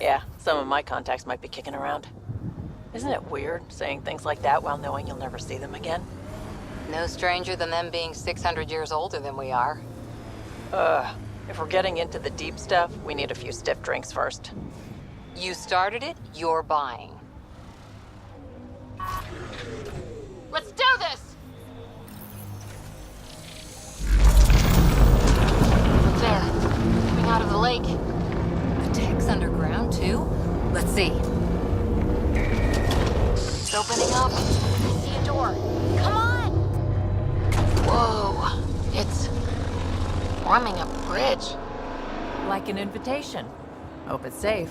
Yeah, some of my contacts might be kicking around. Isn't it weird saying things like that while knowing you'll never see them again? No stranger than them being 600 years older than we are. If we're getting into the deep stuff, we need a few stiff drinks first. You started it, you're buying. Let's do this! Look there, coming out of the lake. The tech's underground, too? Let's see. It's opening up. I see a door. Come on! Whoa, it's forming a bridge. Like an invitation. Hope it's safe.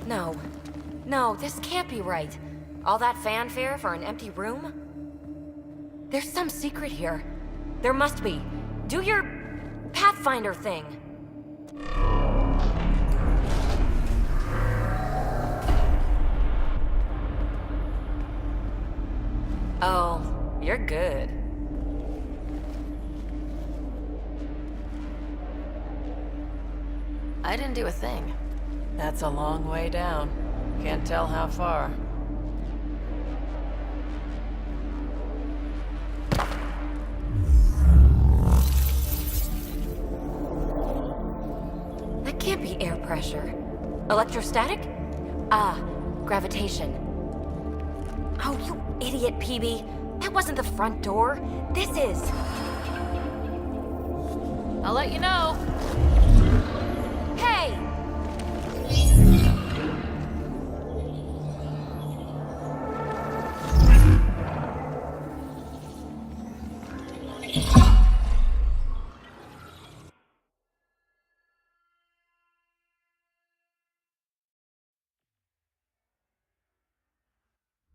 No. No, this can't be right. All that fanfare for an empty room? There's some secret here. There must be. Do your Pathfinder thing. Oh, you're good. I didn't do a thing. That's a long way down. Can't tell how far. That can't be air pressure. Electrostatic? Ah, gravitation. Oh, you idiot, PB. That wasn't the front door. This is. I'll let you know. Hey!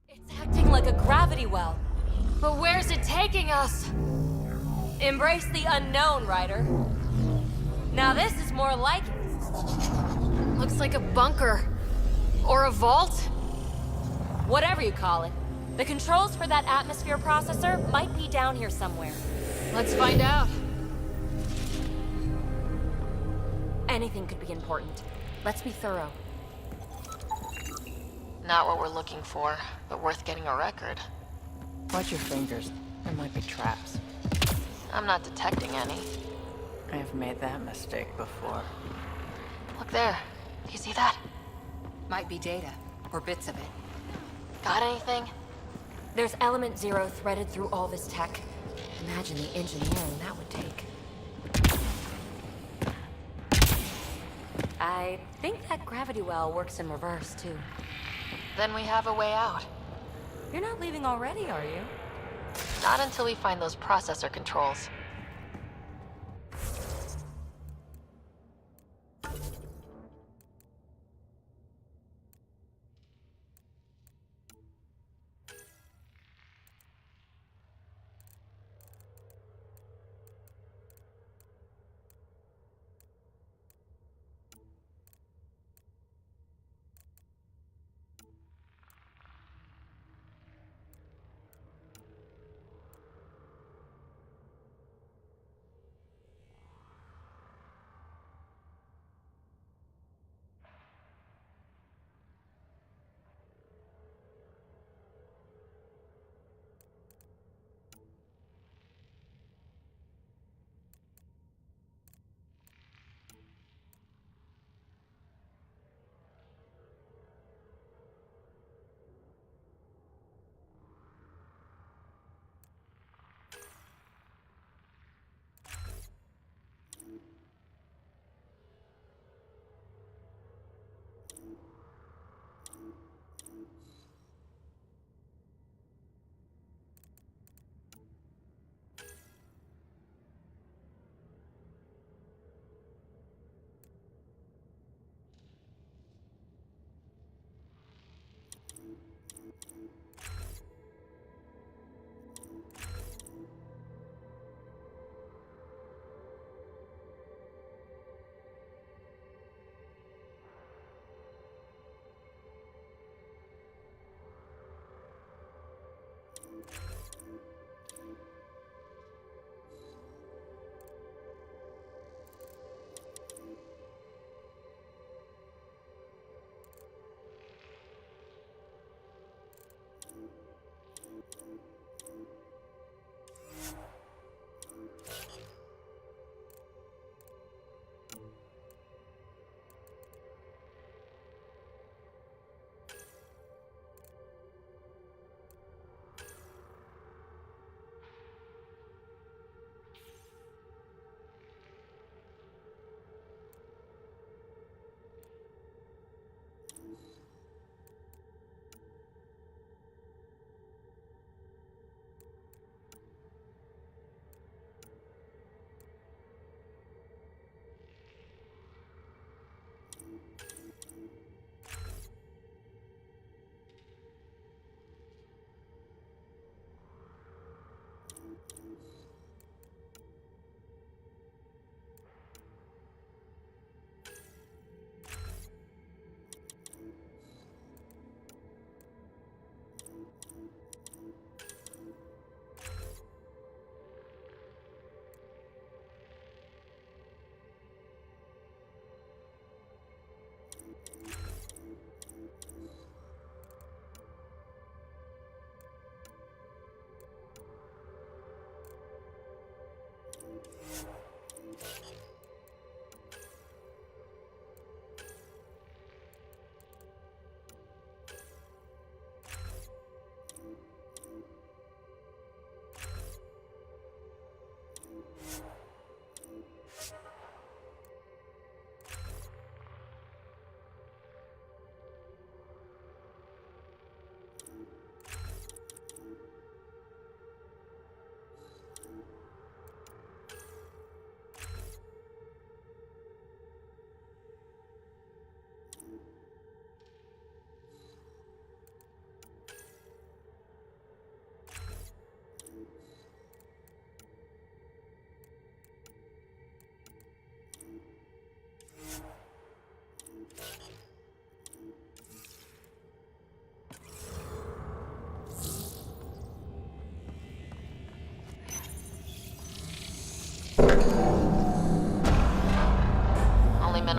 It's acting like a gravity well. But where's it taking us? Embrace the unknown, Ryder. Now this is more like it. Looks like a bunker. Or a vault? Whatever you call it. The controls for that atmosphere processor might be down here somewhere. Let's find out. Anything could be important. Let's be thorough. Not what we're looking for, but worth getting a record. Watch your fingers. There might be traps. I'm not detecting any. I have made that mistake before. Look there. Do you see that? Might be data, or bits of it. Got anything? There's element 0 threaded through all this tech. Imagine the engineering that would take. I think that gravity well works in reverse, too. Then we have a way out. You're not leaving already, are you? Not until we find those processor controls.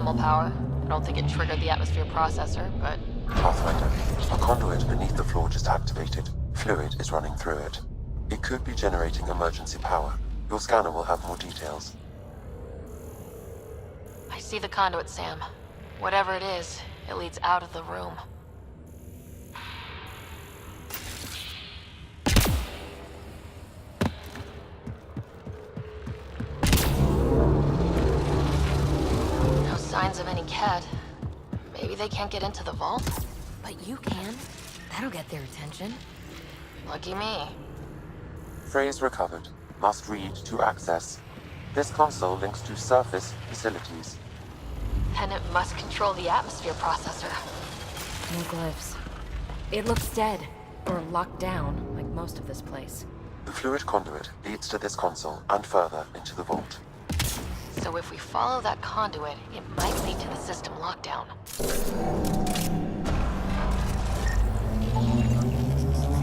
thermal power. I don't think it triggered the atmosphere processor, but... Pathfinder, a conduit beneath the floor just activated. Fluid is running through it. It could be generating emergency power. Your scanner will have more details. I see the conduit, Sam. Whatever it is, it leads out of the room. No signs of any cat. Maybe they can't get into the vault? But you can. That'll get their attention. Lucky me. Phrase recovered. Must read to access. This console links to surface facilities. Then it must control the atmosphere processor. No glyphs. It looks dead, or locked down, like most of this place. The fluid conduit leads to this console and further into the vault. So if we follow that conduit, it might lead to the system lockdown.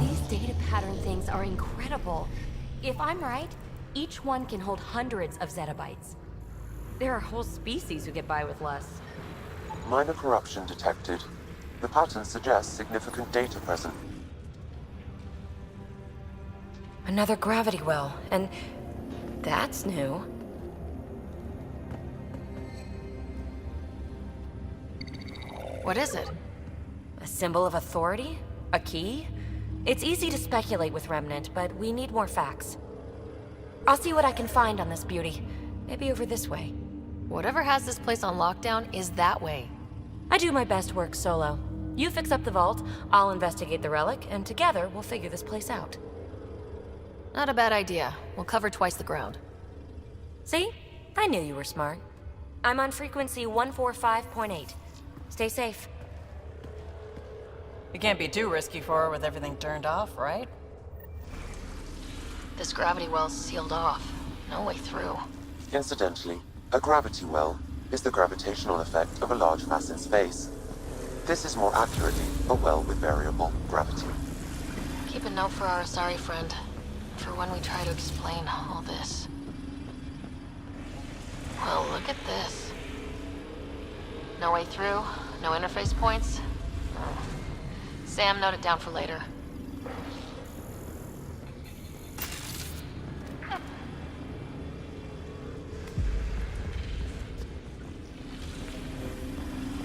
These data pattern things are incredible. If I'm right, each one can hold hundreds of zettabytes. There are whole species who get by with less. Minor corruption detected. The pattern suggests significant data present. Another gravity well, and that's new. What is it? A symbol of authority? A key? It's easy to speculate with Remnant, but we need more facts. I'll see what I can find on this beauty. Maybe over this way. Whatever has this place on lockdown is that way. I do my best work solo. You fix up the vault, I'll investigate the relic, and together we'll figure this place out. Not a bad idea. We'll cover twice the ground. See? I knew you were smart. I'm on frequency 145.8. Stay safe. You can't be too risky for her with everything turned off, right? This gravity well's sealed off. No way through. Incidentally, a gravity well is the gravitational effect of a large mass in space. This is more accurately a well with variable gravity. Keep a note for our Asari friend. For when we try to explain all this. Well, look at this. No way through, no interface points. Sam, note it down for later.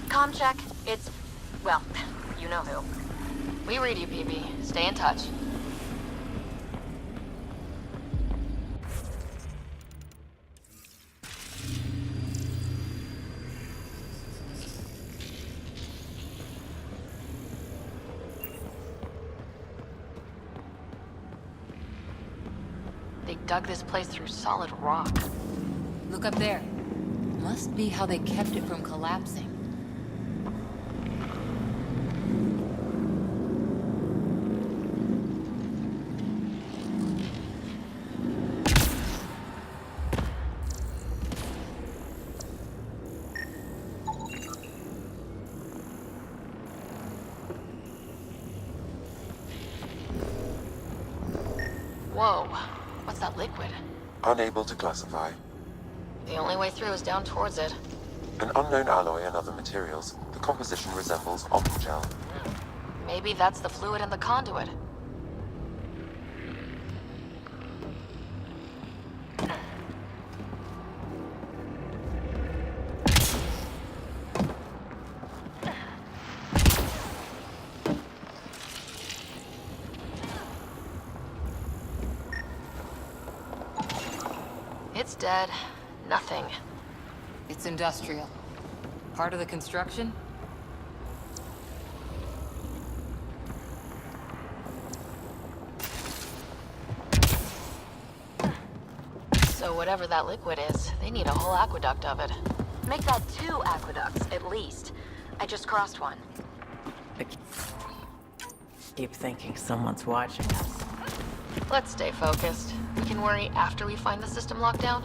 Comm check. It's... well, you know who. We read you, PB. Stay in touch. They dug this place through solid rock. Look up there. Must be how they kept it from collapsing. Whoa, what's that liquid? Unable to classify. The only way through is down towards it. An unknown alloy and other materials. The composition resembles omnigel. Maybe that's the fluid in the conduit. It's dead. Nothing. It's industrial. Part of the construction? So whatever that liquid is, they need a whole aqueduct of it. Make that 2 aqueducts, at least. I just crossed one. I keep thinking someone's watching us. Let's stay focused. We can worry after we find the system lockdown.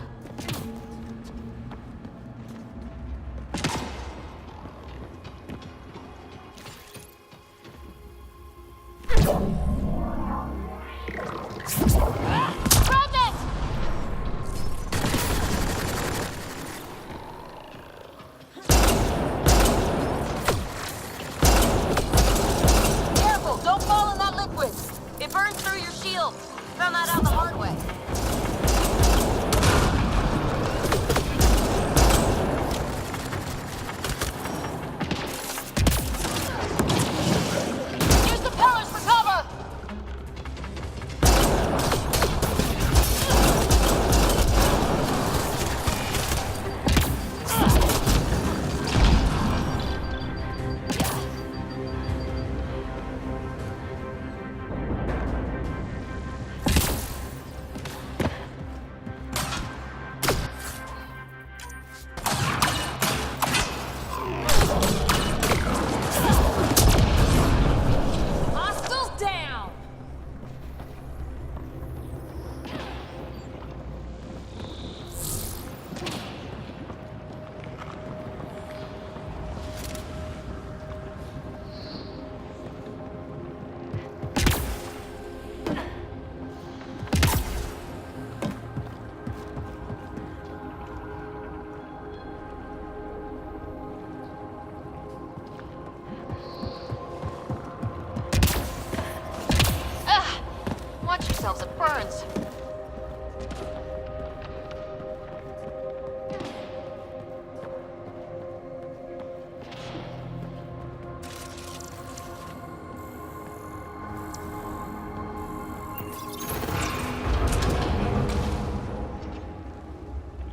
burns.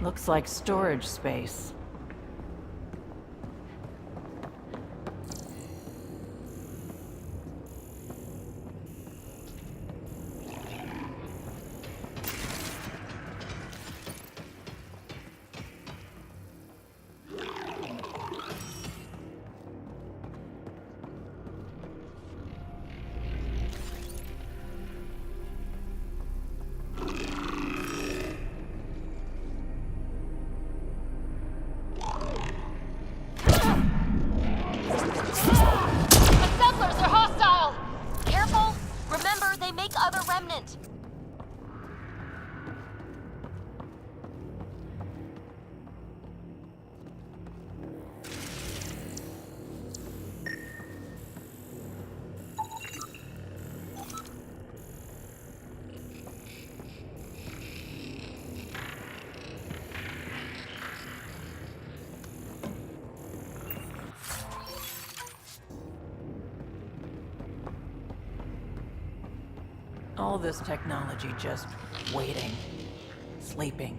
Looks like storage space. Settlers are hostile! Careful! Remember, they make other remnant. All this technology just waiting, sleeping.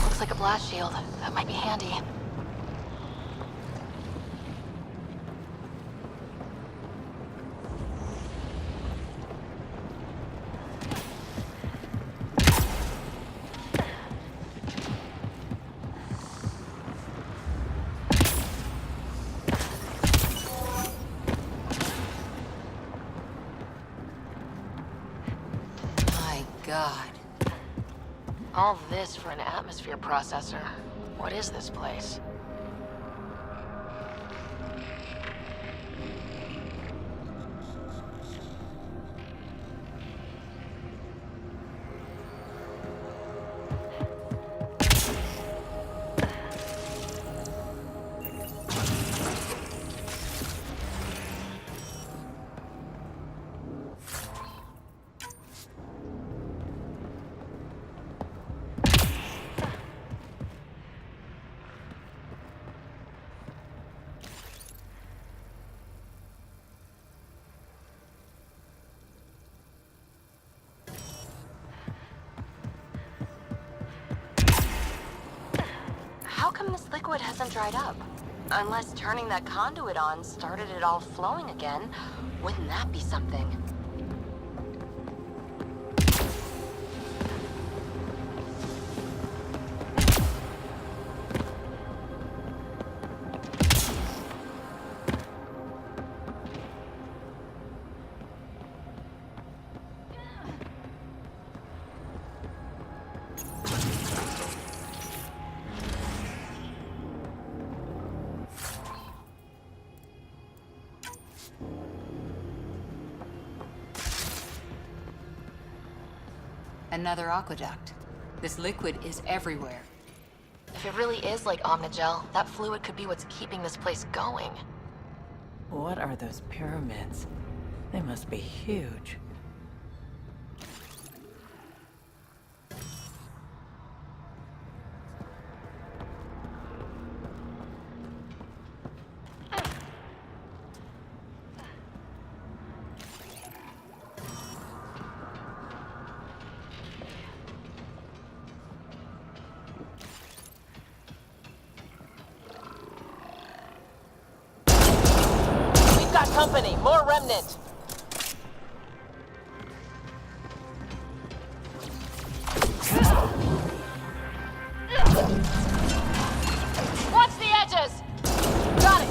Looks like a blast shield. That might be handy. My God. All this for an atmosphere processor. What is this place? How come this liquid hasn't dried up? Unless turning that conduit on started it all flowing again. Wouldn't that be something? Another aqueduct. This liquid is everywhere. If it really is like Omnigel, that fluid could be what's keeping this place going. What are those pyramids? They must be huge. We've got company, more remnant. Watch the edges! Got it!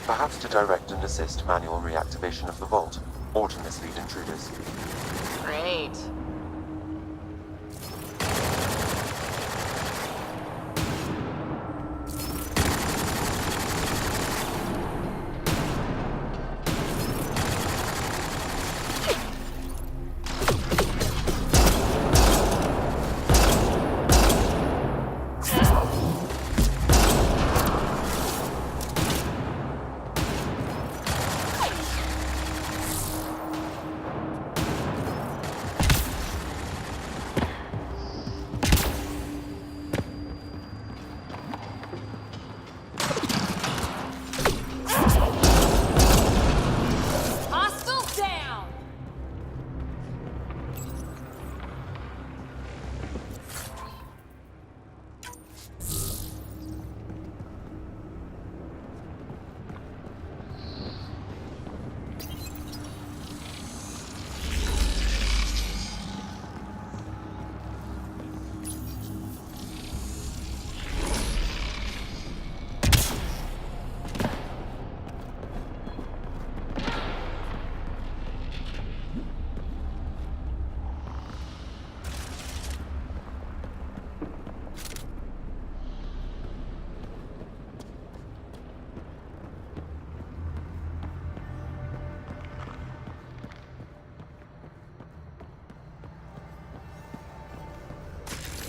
Perhaps to direct and assist manual reactivation of the vault, or to mislead intruders. Great. Hostile down!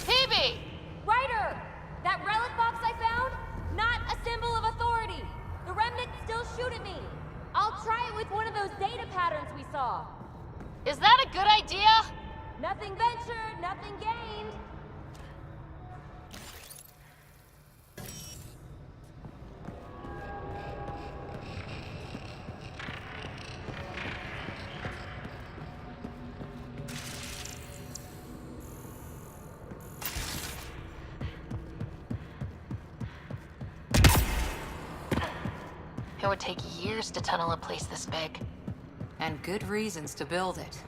PB! Ryder! That relic box I found? Not a symbol of authority! The remnants still shoot at me! I'll try it with one of those data patterns we saw. Is that a good idea? Nothing ventured, nothing gained. It would take years to tunnel a place this big. And good reasons to build it.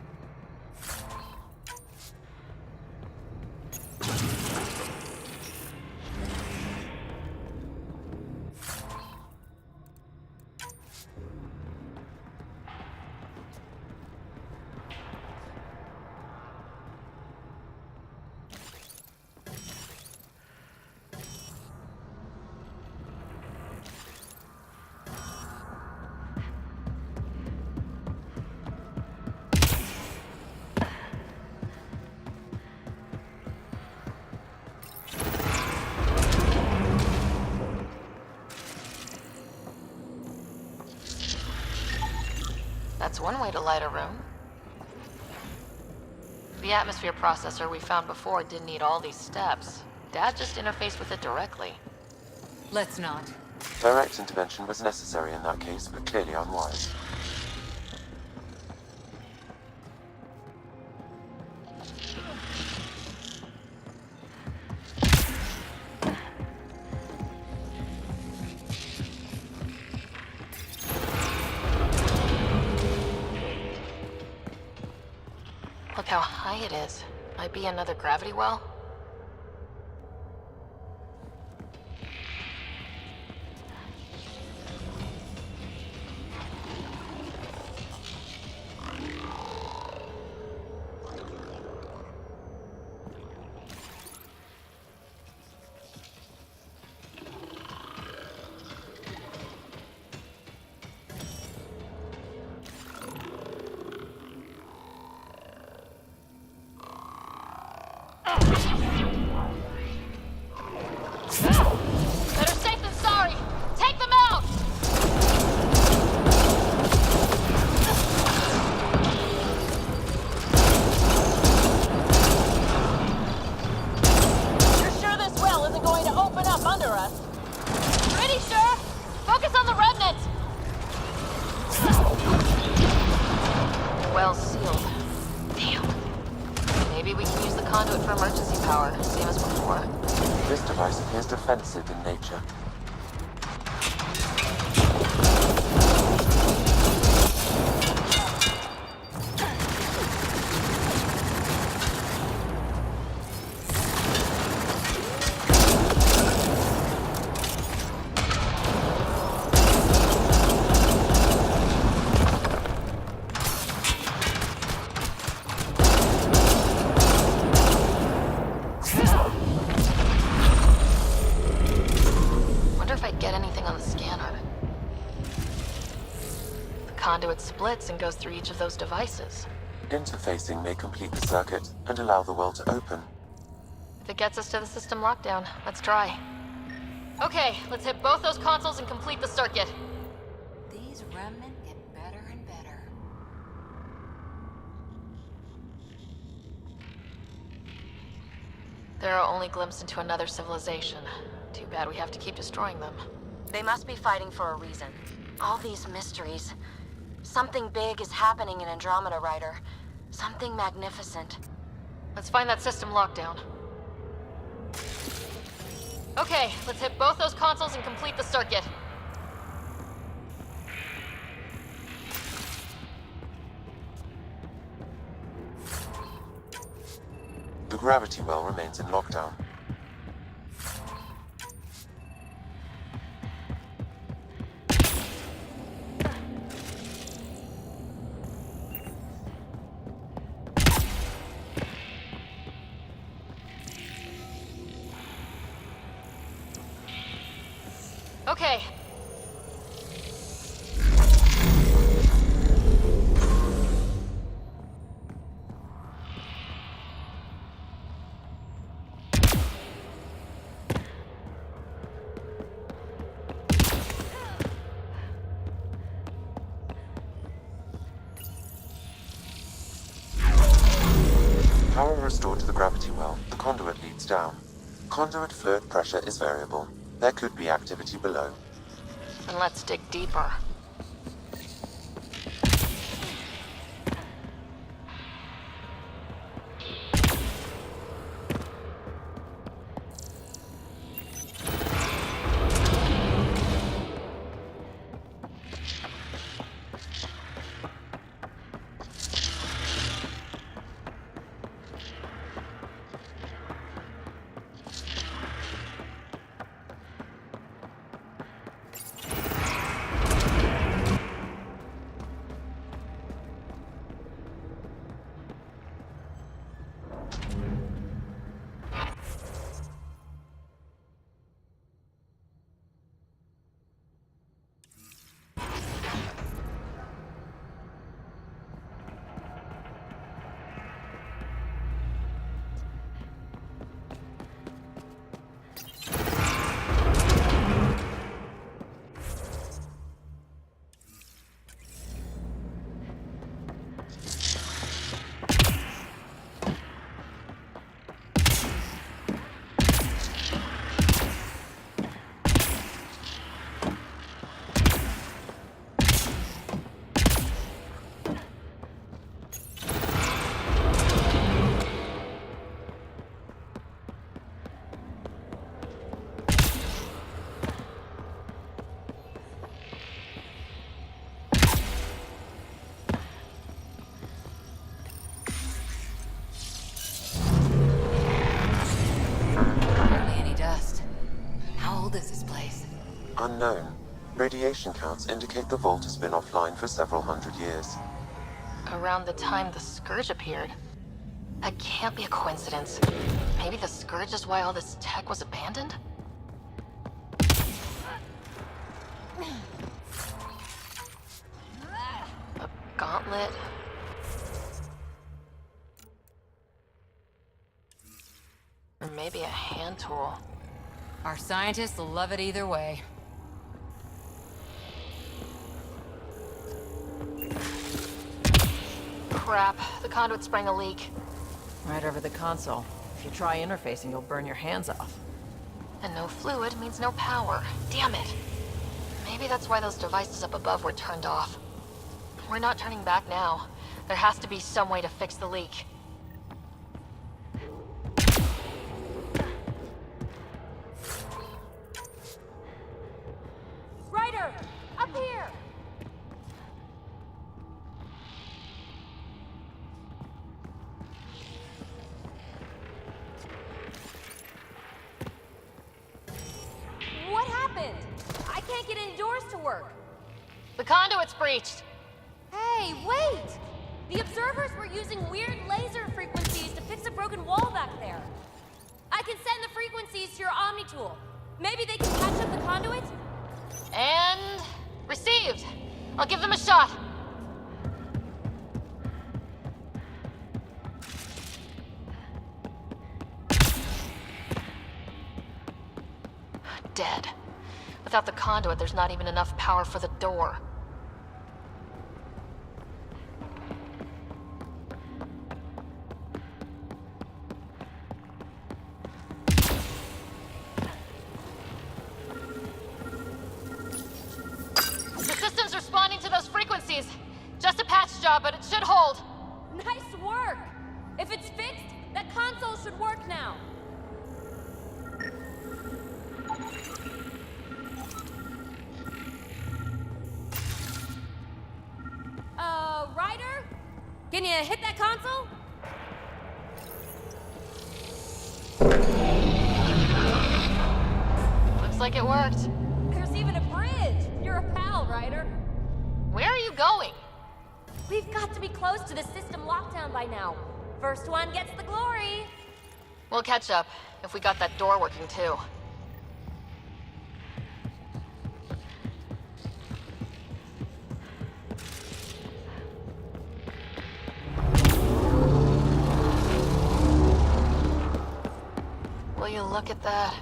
That's one way to light a room. The atmosphere processor we found before didn't need all these steps. Dad just interfaced with it directly. Let's not. Direct intervention was necessary in that case, but clearly unwise. Look how high it is. Might be another gravity well. Better safe than sorry. Take them out! You're sure this well isn't going to open up under us? Pretty sure. Focus on the remnant. Well sealed. Damn. Maybe we can use the conduit for emergency power, same as before. This device appears defensive in nature. splits and goes through each of those devices. Interfacing may complete the circuit and allow the well to open. If it gets us to the system lockdown, let's try. Okay, let's hit both those consoles and complete the circuit. These remnant get better and better. They're our only glimpse into another civilization. Too bad we have to keep destroying them. They must be fighting for a reason. All these mysteries. Something big is happening in Andromeda, Ryder. Something magnificent. Let's find that system lockdown. Okay, let's hit both those consoles and complete the circuit. The gravity well remains in lockdown. Okay. Power restored to the gravity well, the conduit leads down. Conduit fluid pressure is variable. There could be activity below. Then let's dig deeper. Unknown. Radiation counts indicate the vault has been offline for several hundred years. Around the time the Scourge appeared. That can't be a coincidence. Maybe the Scourge is why all this tech was abandoned? A gauntlet? Or maybe a hand tool. Our scientists will love it either way. Crap, the conduit sprang a leak. Right over the console. If you try interfacing, you'll burn your hands off. And no fluid means no power. Damn it. Maybe that's why those devices up above were turned off. We're not turning back now. There has to be some way to fix the leak. Ryder! Up here! What happened? I can't get any doors to work. The conduit's breached! Hey, wait! The observers were using weird laser frequencies to fix a broken wall back there. I can send the frequencies to your Omni tool. Maybe they can catch up the conduit? And... received! I'll give them a shot! Without the conduit, there's not even enough power for the door. The system's responding to those frequencies. Just a patch job, but it should hold. Nice work! If it's fixed, that console should work now. Ryder? Can you hit that console? Looks like it worked. There's even a bridge. You're a pal, Ryder. Where are you going? We've got to be close to the system lockdown by now. First one gets the glory. We'll catch up, if we got that door working too. Will you look at that?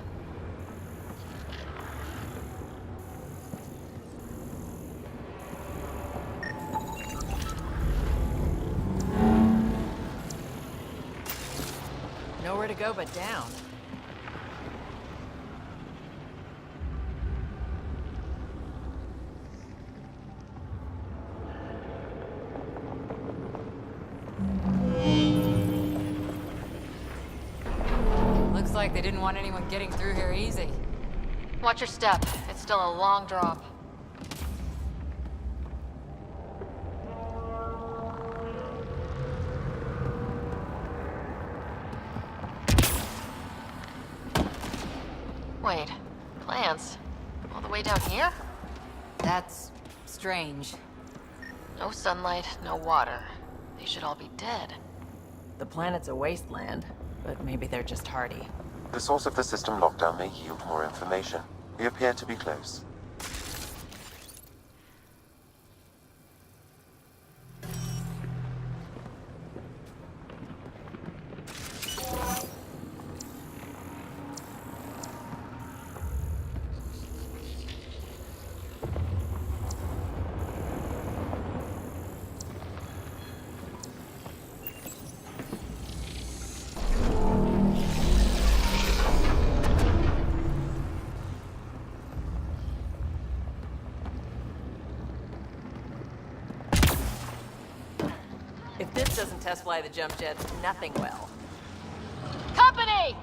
Nowhere to go but down. Looks like they didn't want anyone getting through here easy. Watch your step. It's still a long drop. Wait, plants? All the way down here? That's strange. No sunlight, no water. They should all be dead. The planet's a wasteland, but maybe they're just hardy. The source of the system lockdown may yield more information. We appear to be close. If this doesn't test fly the jump jets, nothing will. Company!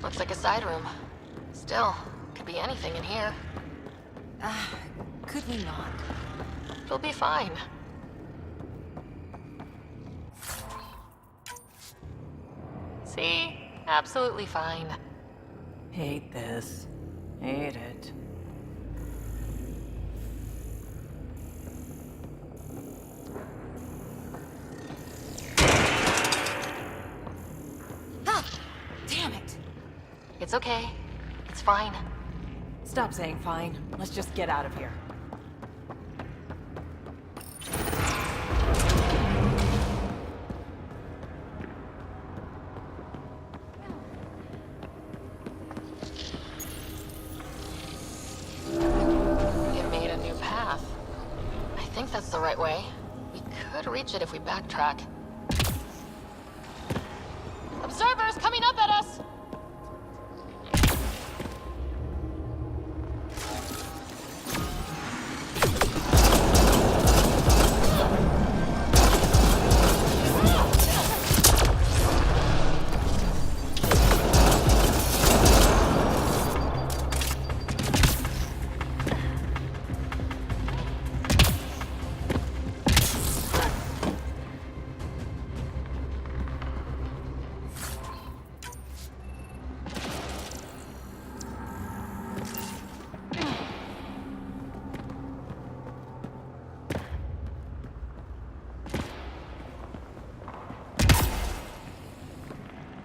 Looks like a side room. Still, could be anything in here. Could we not? It'll be fine. See? Absolutely fine. Hate this. Hate it. Ah! Damn it! It's okay. It's fine. Stop saying fine. Let's just get out of here. It made a new path. I think that's the right way. We could reach it if we backtrack. Observers coming up at us!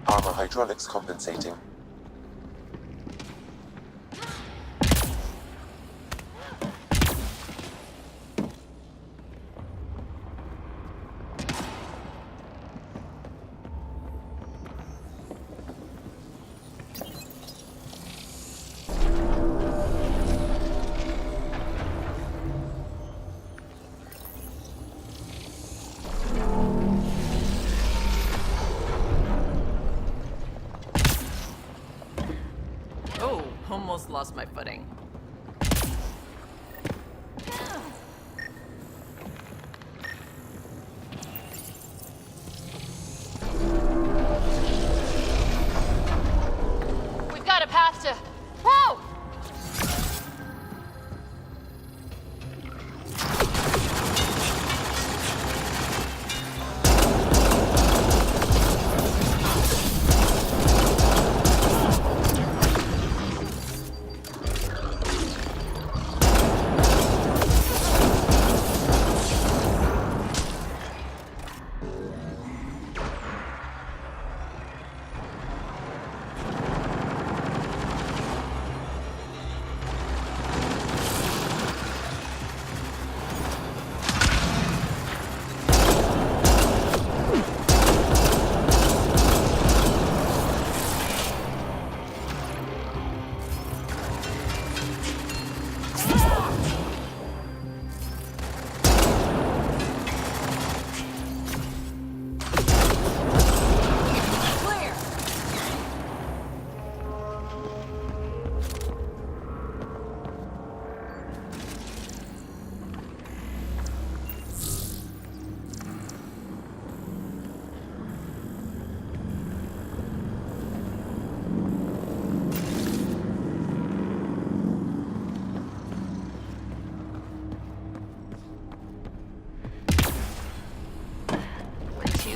Armor hydraulics compensating. Oh, almost lost my footing. We've got a path to... Whoa!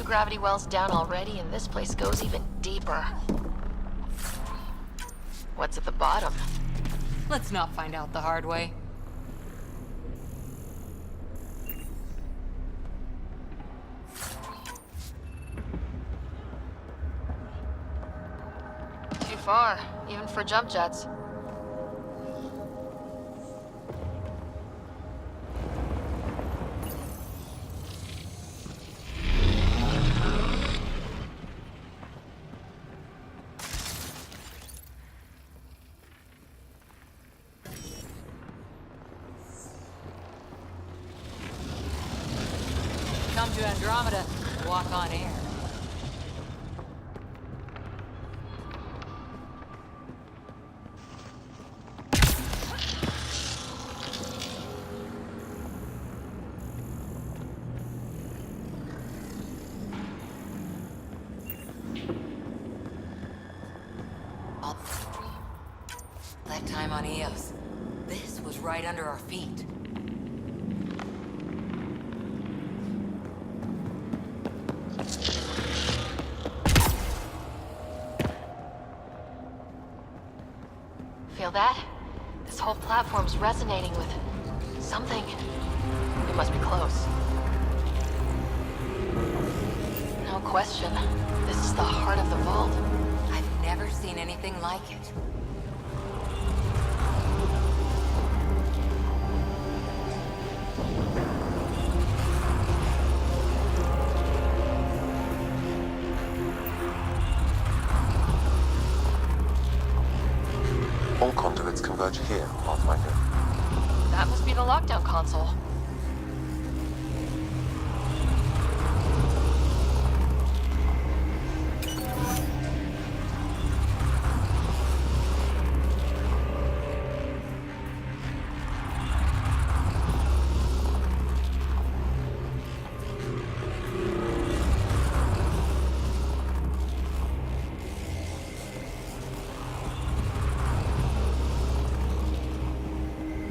Gravity wells down already, and this place goes even deeper. What's at the bottom? Let's not find out the hard way. Too far, even for jump jets. Come to Andromeda, walk on air. time on Eos. This was right under our feet. Feel that? This whole platform's resonating with something. We must be close. No question. This is the heart of the vault. I've never seen anything like it. All conduits converge here, Pathfinder. That must be the lockdown console.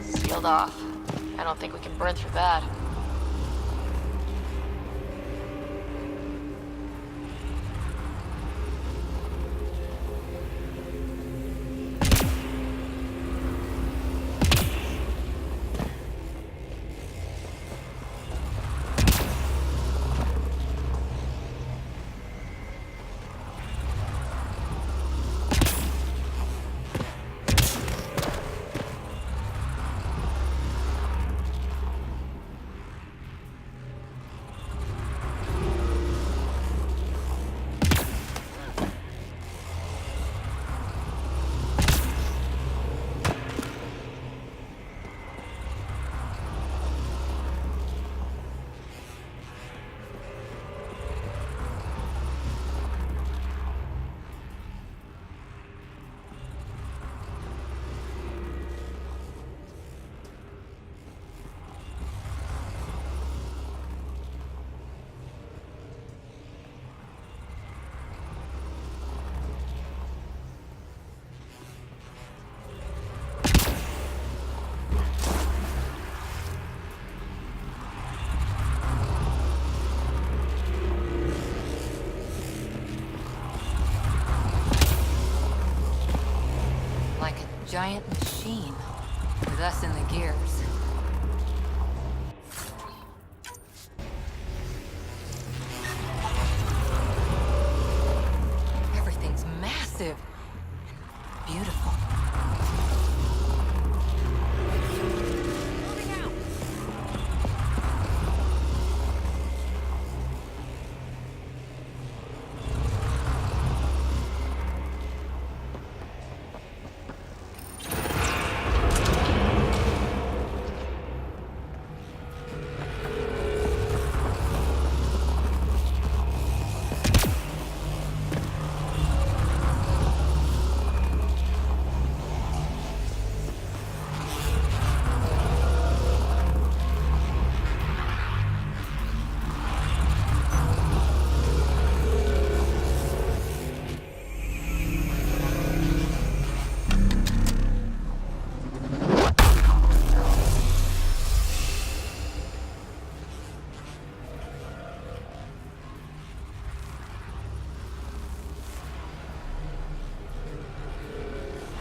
Sealed off. I don't think we can burn through that. Like a giant machine, with us in the gears. Everything's massive and beautiful.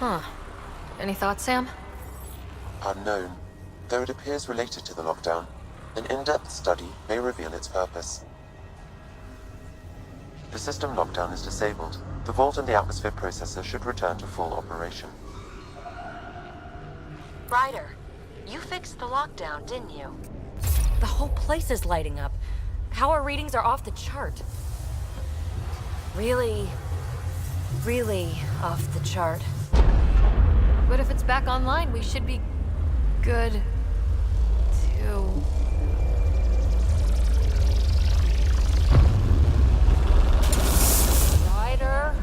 Huh. Any thoughts, Sam? Unknown. Though it appears related to the lockdown, an in-depth study may reveal its purpose. The system lockdown is disabled. The vault and the atmosphere processor should return to full operation. Ryder, you fixed the lockdown, didn't you? The whole place is lighting up. Power readings are off the chart. Really off the chart. But if it's back online, we should be good too. Ryder,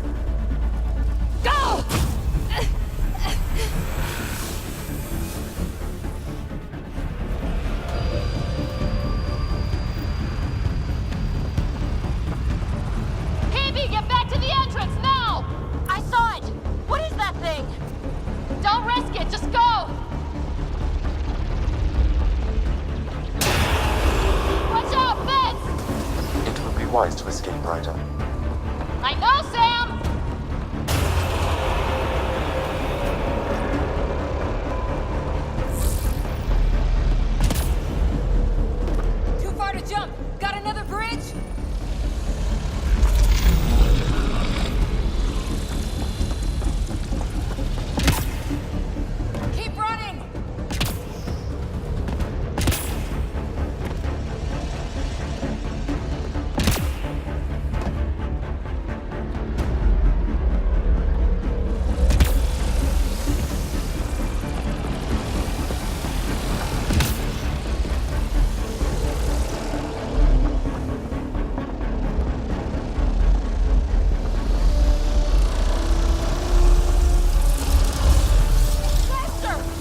go! PB, get back to the entrance now! I saw it! What is that thing? Don't risk Rider. I know, Sam! Too far to jump! Got another bridge? Keep running!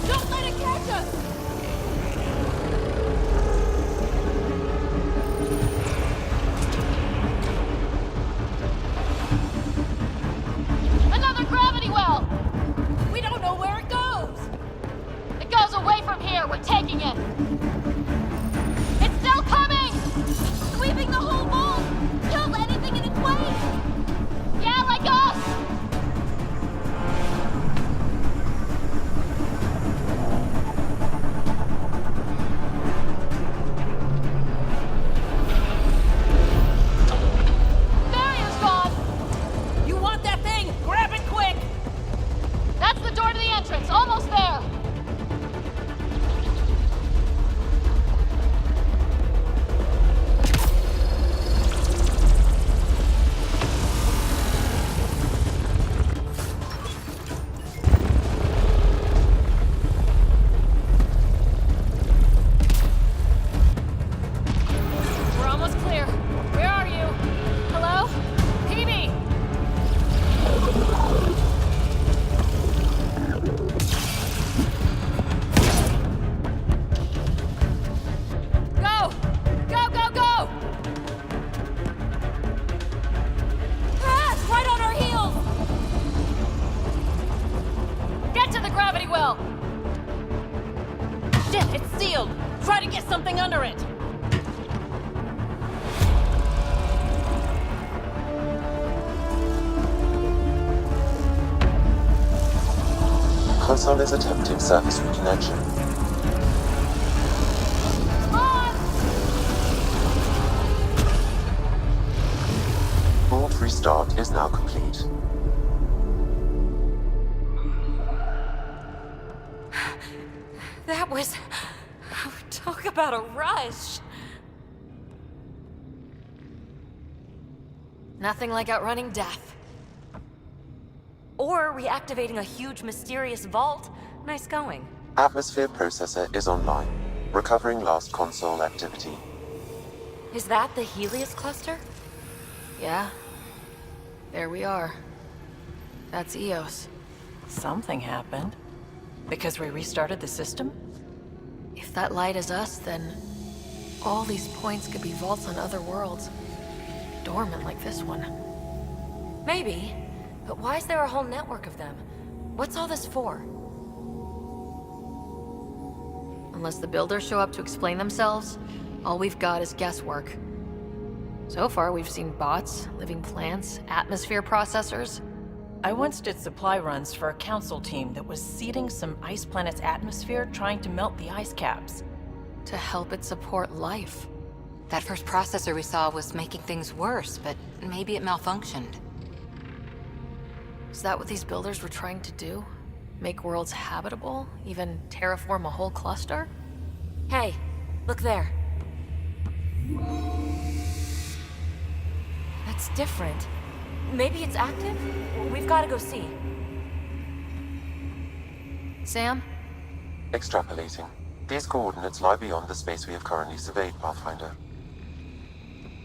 Don't let it catch us! Another gravity well! We don't know where it goes! It goes away from here. We're taking it. It's still coming! Sweeping the whole vault! Kill anything in its way! Yeah, like us! Barrier's gone! You want that thing? Grab it quick! That's the door to the entrance. Almost there. We're almost clear. Where are you? Hello? PB! Go! Go, go, go! Ah, it's right on our heels! Get to the gravity well! Shit, it's sealed! Try to get something under it! Console is attempting surface reconnection. On! Vault restart is now complete. That was... Talk about a rush. Nothing like outrunning death. Or reactivating a huge mysterious vault. Nice going. Atmosphere processor is online, recovering lost console activity. Is that the Helios cluster? Yeah. There we are. That's EOS. Something happened. Because we restarted the system? If that light is us, then all these points could be vaults on other worlds. Dormant like this one. Maybe. But why is there a whole network of them? What's all this for? Unless the builders show up to explain themselves, all we've got is guesswork. So far, we've seen bots, living plants, atmosphere processors. I once did supply runs for a council team that was seeding some ice planet's atmosphere, trying to melt the ice caps. To help it support life. That first processor we saw was making things worse, but maybe it malfunctioned. Is that what these builders were trying to do? Make worlds habitable? Even terraform a whole cluster? Hey, look there. That's different. Maybe it's active? We've got to go see. Sam? Extrapolating. These coordinates lie beyond the space we have currently surveyed, Pathfinder.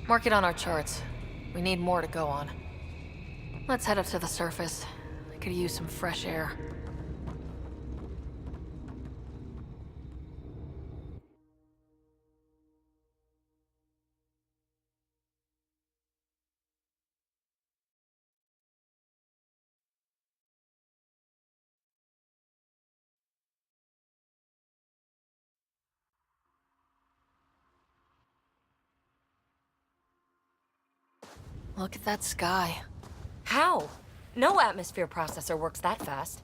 Mark it on our charts. We need more to go on. Let's head up to the surface. I could use some fresh air. Look at that sky. How? No atmosphere processor works that fast.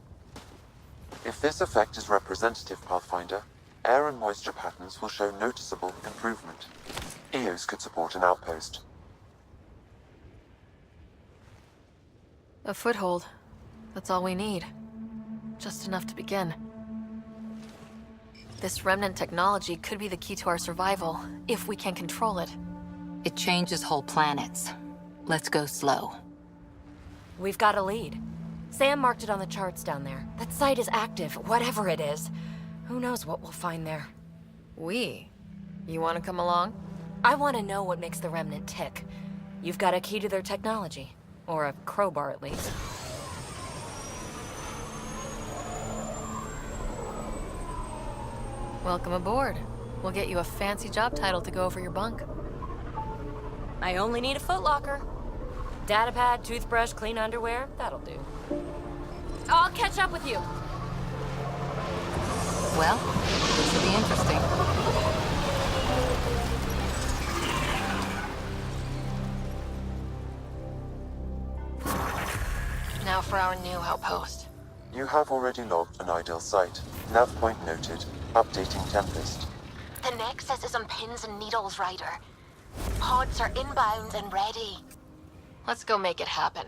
If this effect is representative, Pathfinder, air and moisture patterns will show noticeable improvement. EOS could support an outpost. A foothold. That's all we need. Just enough to begin. This remnant technology could be the key to our survival, if we can control it. It changes whole planets. Let's go slow. We've got a lead. Sam marked it on the charts down there. That site is active, whatever it is. Who knows what we'll find there. We? You want to come along? I want to know what makes the Remnant tick. You've got a key to their technology. Or a crowbar, at least. Welcome aboard. We'll get you a fancy job title to go over your bunk. I only need a footlocker. Datapad, toothbrush, clean underwear, that'll do. I'll catch up with you. Well, this will be interesting. Now for our new outpost. You have already logged an ideal site. Nav point noted. Updating template. The Nexus is on pins and needles, Ryder. Pods are inbound and ready. Let's go make it happen.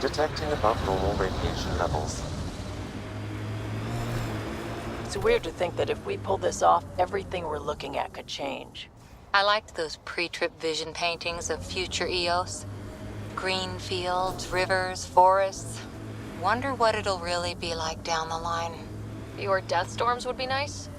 Detecting above normal radiation levels. It's weird to think that if we pull this off, everything we're looking at could change. I liked those pre-trip vision paintings of future EOS. Green fields, rivers, forests. Wonder what it'll really be like down the line. Fewer death storms would be nice.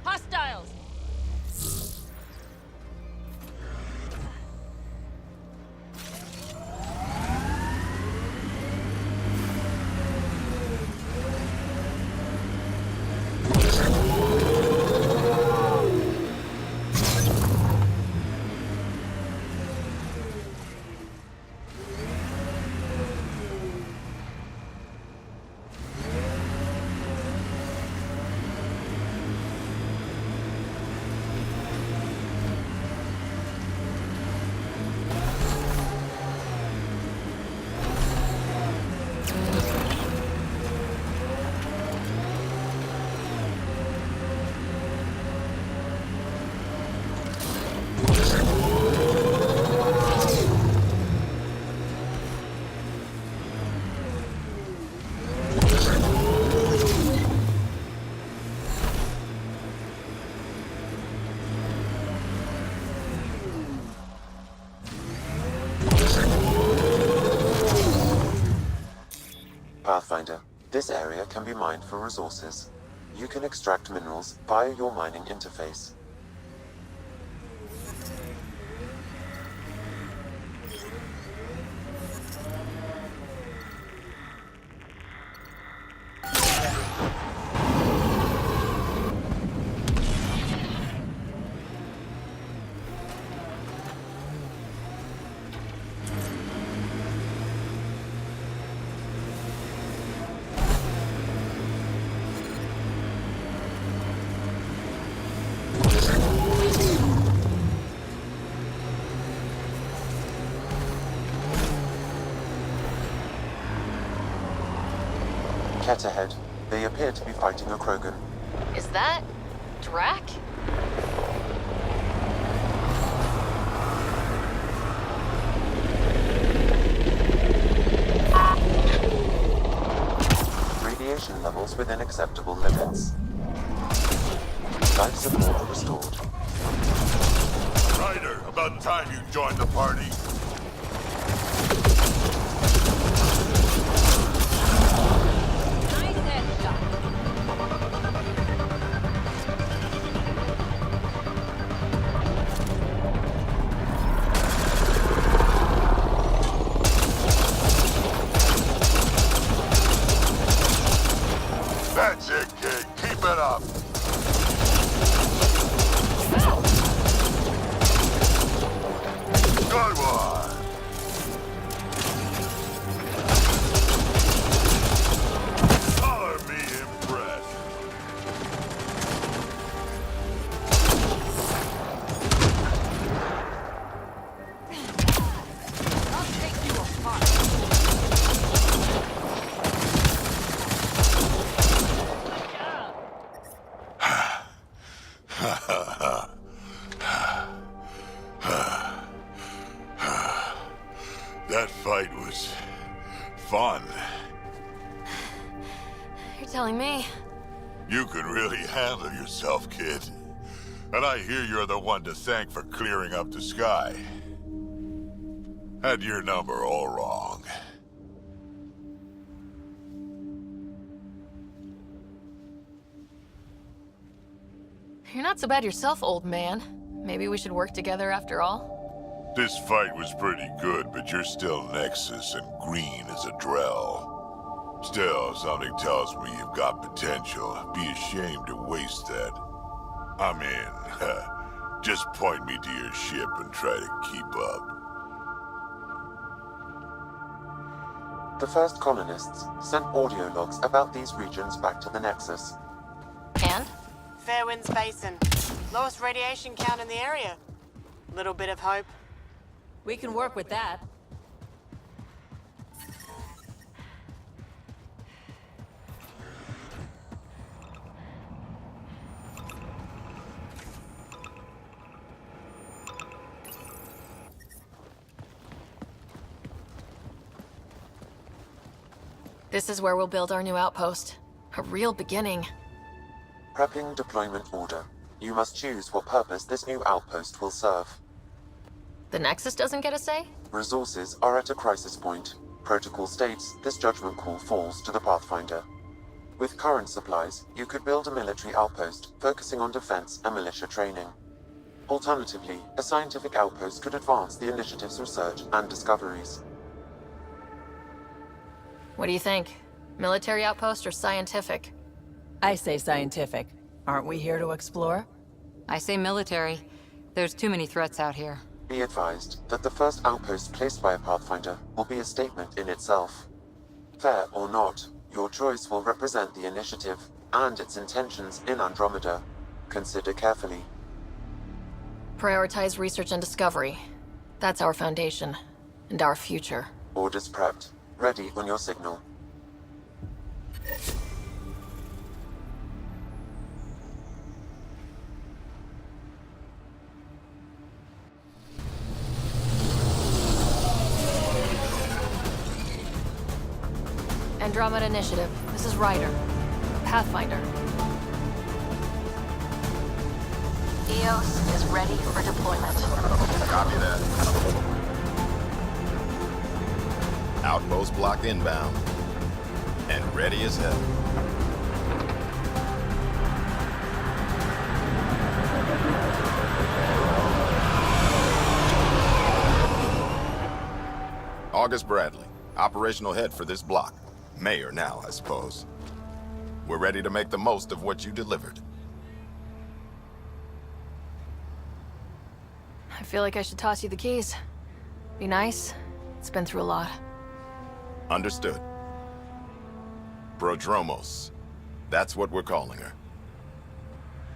Hostiles! Pathfinder, this area can be mined for resources. You can extract minerals via your mining interface. Cat ahead. They appear to be fighting a Krogan. Is that... Drac? radiation levels within acceptable limits. Life support restored. Ryder, about time you joined the party. That's it, kid. Keep it up. Good one. Color me impressed. I'll take you apart. That fight was fun. You're telling me? You can really handle yourself, kid. And I hear you're the one to thank for clearing up the sky. Had your number all wrong. You're not so bad yourself, old man. Maybe we should work together after all? This fight was pretty good, but you're still Nexus and green as a Drell. Still, something tells me you've got potential. Be ashamed to waste that. I'm in. Just point me to your ship and try to keep up. The first colonists sent audio logs about these regions back to the Nexus. And? Fairwinds Basin. Lowest radiation count in the area. Little bit of hope. We can work with that. This is where we'll build our new outpost. A real beginning. Prepping deployment order. You must choose what purpose this new outpost will serve. The Nexus doesn't get a say? Resources are at a crisis point. Protocol states this judgment call falls to the Pathfinder. With current supplies, you could build a military outpost focusing on defense and militia training. Alternatively, a scientific outpost could advance the initiative's research and discoveries. What do you think? Military outpost or scientific? I say scientific. Aren't we here to explore? I say military. There's too many threats out here. Be advised that the first outpost placed by a Pathfinder will be a statement in itself. Fair or not, your choice will represent the initiative and its intentions in Andromeda. Consider carefully. Prioritize research and discovery. That's our foundation. And our future. Orders prepped. Ready on your signal. Andromeda Initiative. This is Ryder. Pathfinder. EOS is ready for deployment. Copy that. Outpost block inbound. And ready as hell. August Bradley, operational head for this block. Mayor now, I suppose. We're ready to make the most of what you delivered. I feel like I should toss you the keys. Be nice. It's been through a lot. Understood. Prodromos. That's what we're calling her.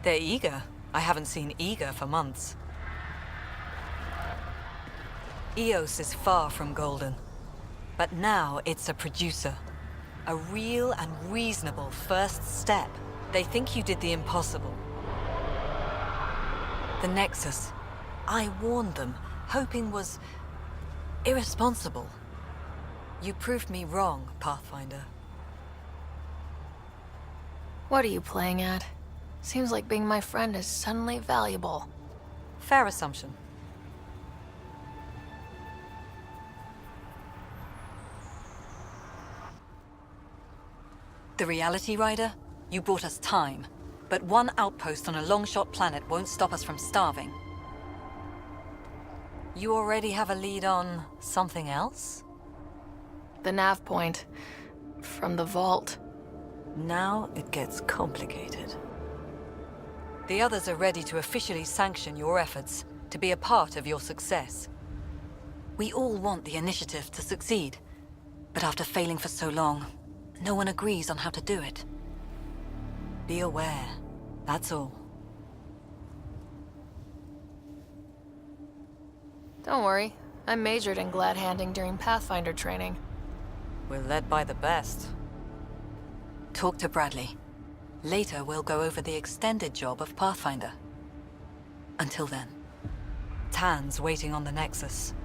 They're eager. I haven't seen eager for months. EOS is far from golden. But now it's a producer. A real and reasonable first step. They think you did the impossible. The Nexus. I warned them, hoping was irresponsible. You proved me wrong, Pathfinder. What are you playing at? Seems like being my friend is suddenly valuable. Fair assumption. The Reality Rider? You brought us time. But one outpost on a long-shot planet won't stop us from starving. You already have a lead on something else? The nav point. From the vault. Now it gets complicated. The others are ready to officially sanction your efforts, to be a part of your success. We all want the initiative to succeed, but after failing for so long, no one agrees on how to do it. Be aware, that's all. Don't worry, I majored in glad handing during Pathfinder training. We're led by the best. Talk to Bradley. Later, we'll go over the extended job of Pathfinder. Until then, Tan's waiting on the Nexus.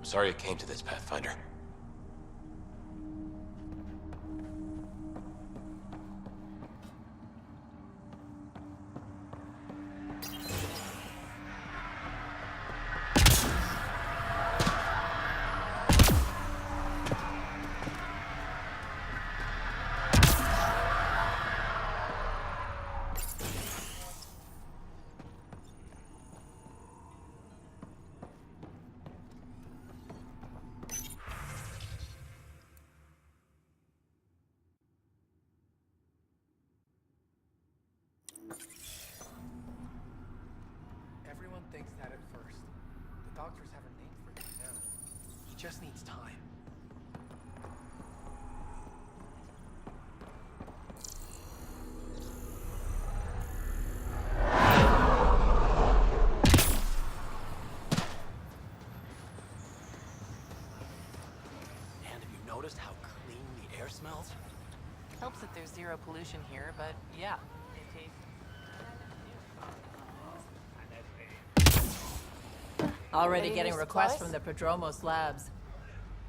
Sorry it came to this, Pathfinder. Everyone thinks that at first. The doctors have a name for him now. He just needs time. And have you noticed how clean the air smells? Helps that there's zero pollution here, but yeah, it tastes... Already Any getting new requests supplies? from the Prodromos labs.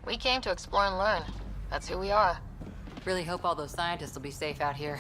We came to explore and learn. That's who we are. Really hope all those scientists will be safe out here.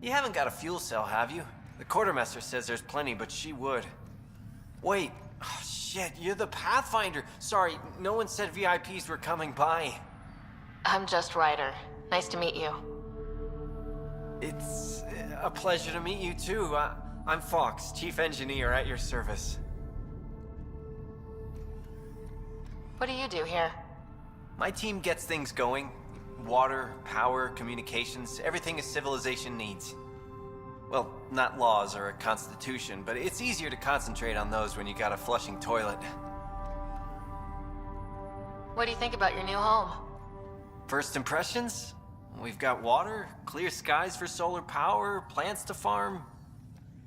You haven't got a fuel cell, have you? The quartermaster says there's plenty, but she would. Wait, oh, shit, you're the Pathfinder. Sorry, no one said VIPs were coming by. I'm just Ryder. Nice to meet you. It's a pleasure to meet you too. I'm Fox, chief engineer at your service. What do you do here? My team gets things going. Water, power, communications, everything a civilization needs. Well, not laws or a constitution, but it's easier to concentrate on those when you got a flushing toilet. What do you think about your new home? First impressions? We've got water, clear skies for solar power, plants to farm.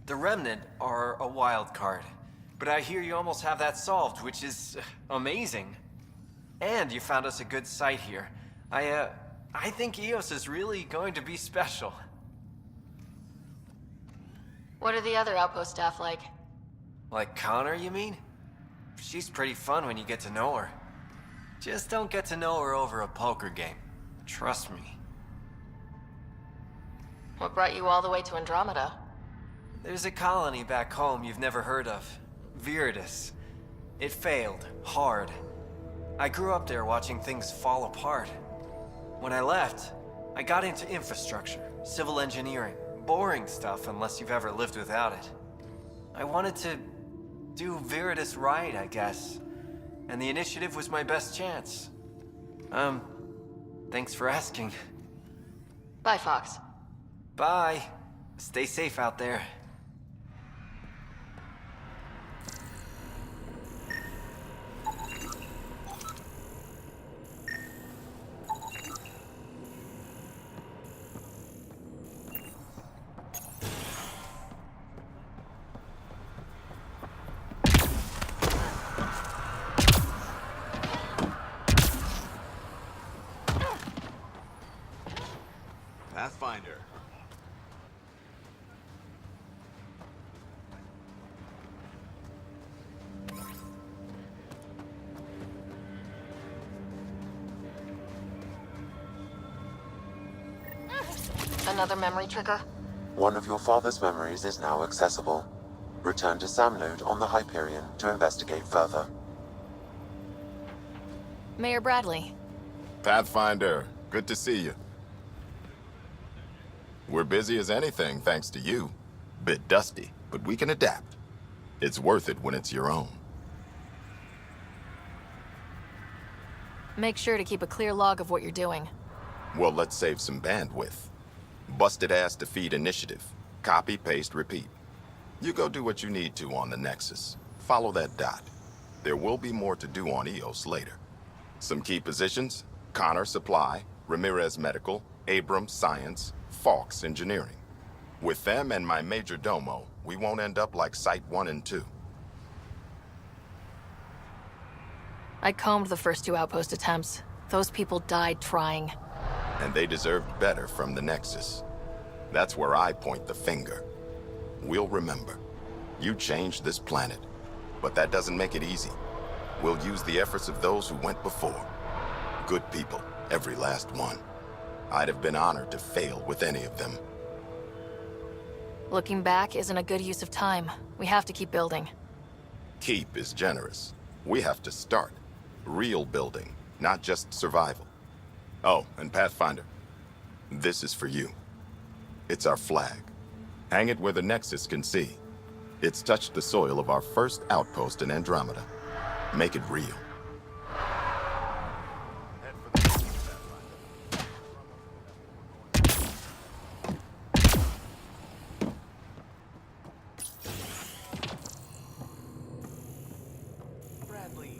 The Remnant are a wild card. But I hear you almost have that solved, which is amazing. And you found us a good site here. I think EOS is really going to be special. What are the other outpost staff like? Like Connor, you mean? She's pretty fun when you get to know her. Just don't get to know her over a poker game. Trust me. What brought you all the way to Andromeda? There's a colony back home you've never heard of. Viridis. It failed, hard. I grew up there watching things fall apart. When I left, I got into infrastructure, civil engineering. Boring stuff unless you've ever lived without it. I wanted to do Viridis right, I guess. And the initiative was my best chance. Thanks for asking. Bye, Fox. Bye. Stay safe out there. Pathfinder. Another memory trigger? One of your father's memories is now accessible. Return to Samnode on the Hyperion to investigate further. Mayor Bradley. Pathfinder, good to see you. We're busy as anything, thanks to you. Bit dusty, but we can adapt. It's worth it when it's your own. Make sure to keep a clear log of what you're doing. Well, let's save some bandwidth. Busted ass defeat initiative. Copy, paste, repeat. You go do what you need to on the Nexus. Follow that dot. There will be more to do on EOS later. Some key positions: Connor Supply, Ramirez Medical, Abrams Science, Fawkes Engineering. With them and my major domo, we won't end up like Site 1 and 2. I combed the first 2 outpost attempts. Those people died trying. And they deserved better from the Nexus. That's where I point the finger. We'll remember. You changed this planet. But that doesn't make it easy. We'll use the efforts of those who went before. Good people, every last one. I'd have been honored to fail with any of them. Looking back isn't a good use of time. We have to keep building. Keep is generous. We have to start. Real building, not just survival. Oh, and Pathfinder, this is for you. It's our flag. Hang it where the Nexus can see. It's touched the soil of our first outpost in Andromeda. Make it real. Bradley.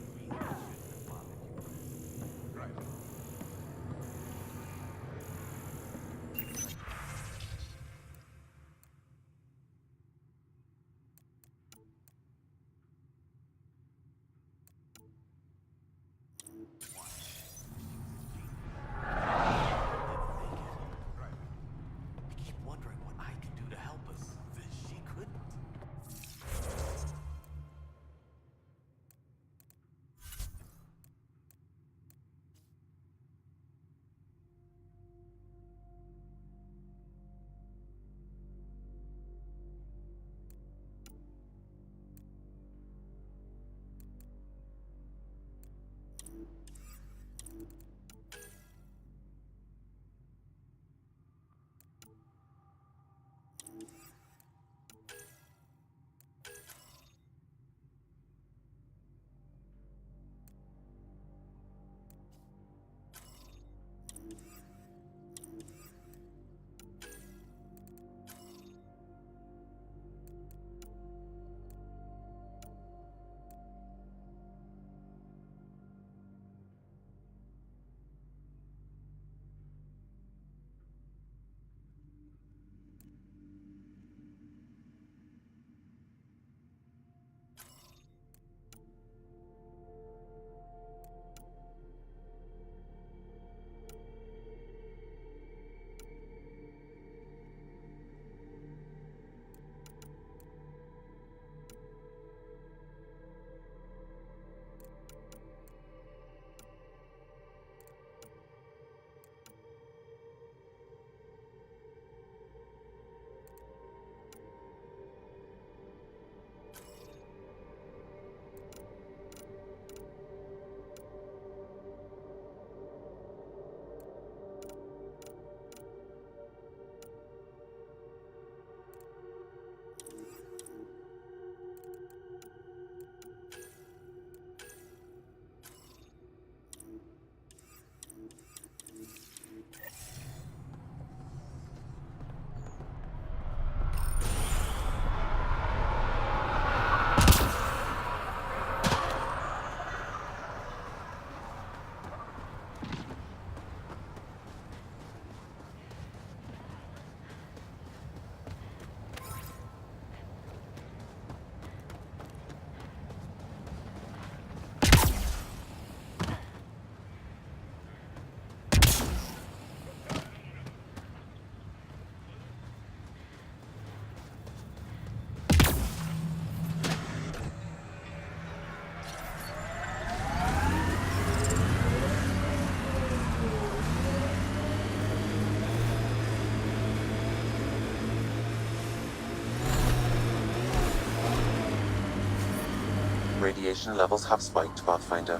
Radiation levels have spiked, Pathfinder.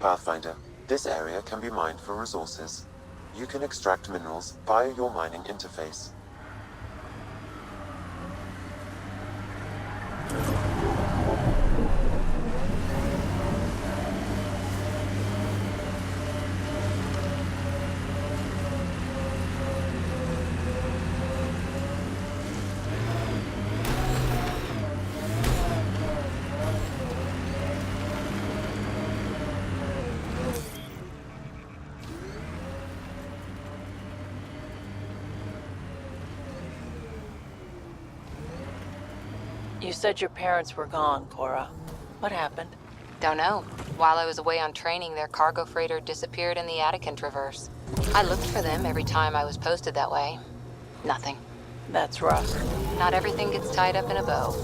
Pathfinder, this area can be mined for resources. You can extract minerals via your mining interface. You said your parents were gone, Cora. What happened? Don't know. While I was away on training, their cargo freighter disappeared in the Attican Traverse. I looked for them every time I was posted that way. Nothing. That's rough. Not everything gets tied up in a bow.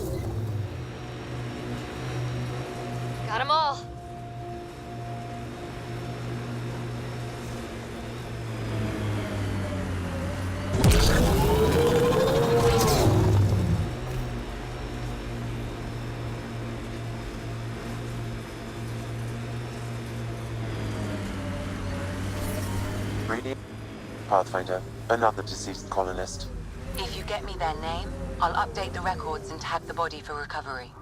Got 'em all. Pathfinder, another deceased colonist. If you get me their name, I'll update the records and tag the body for recovery.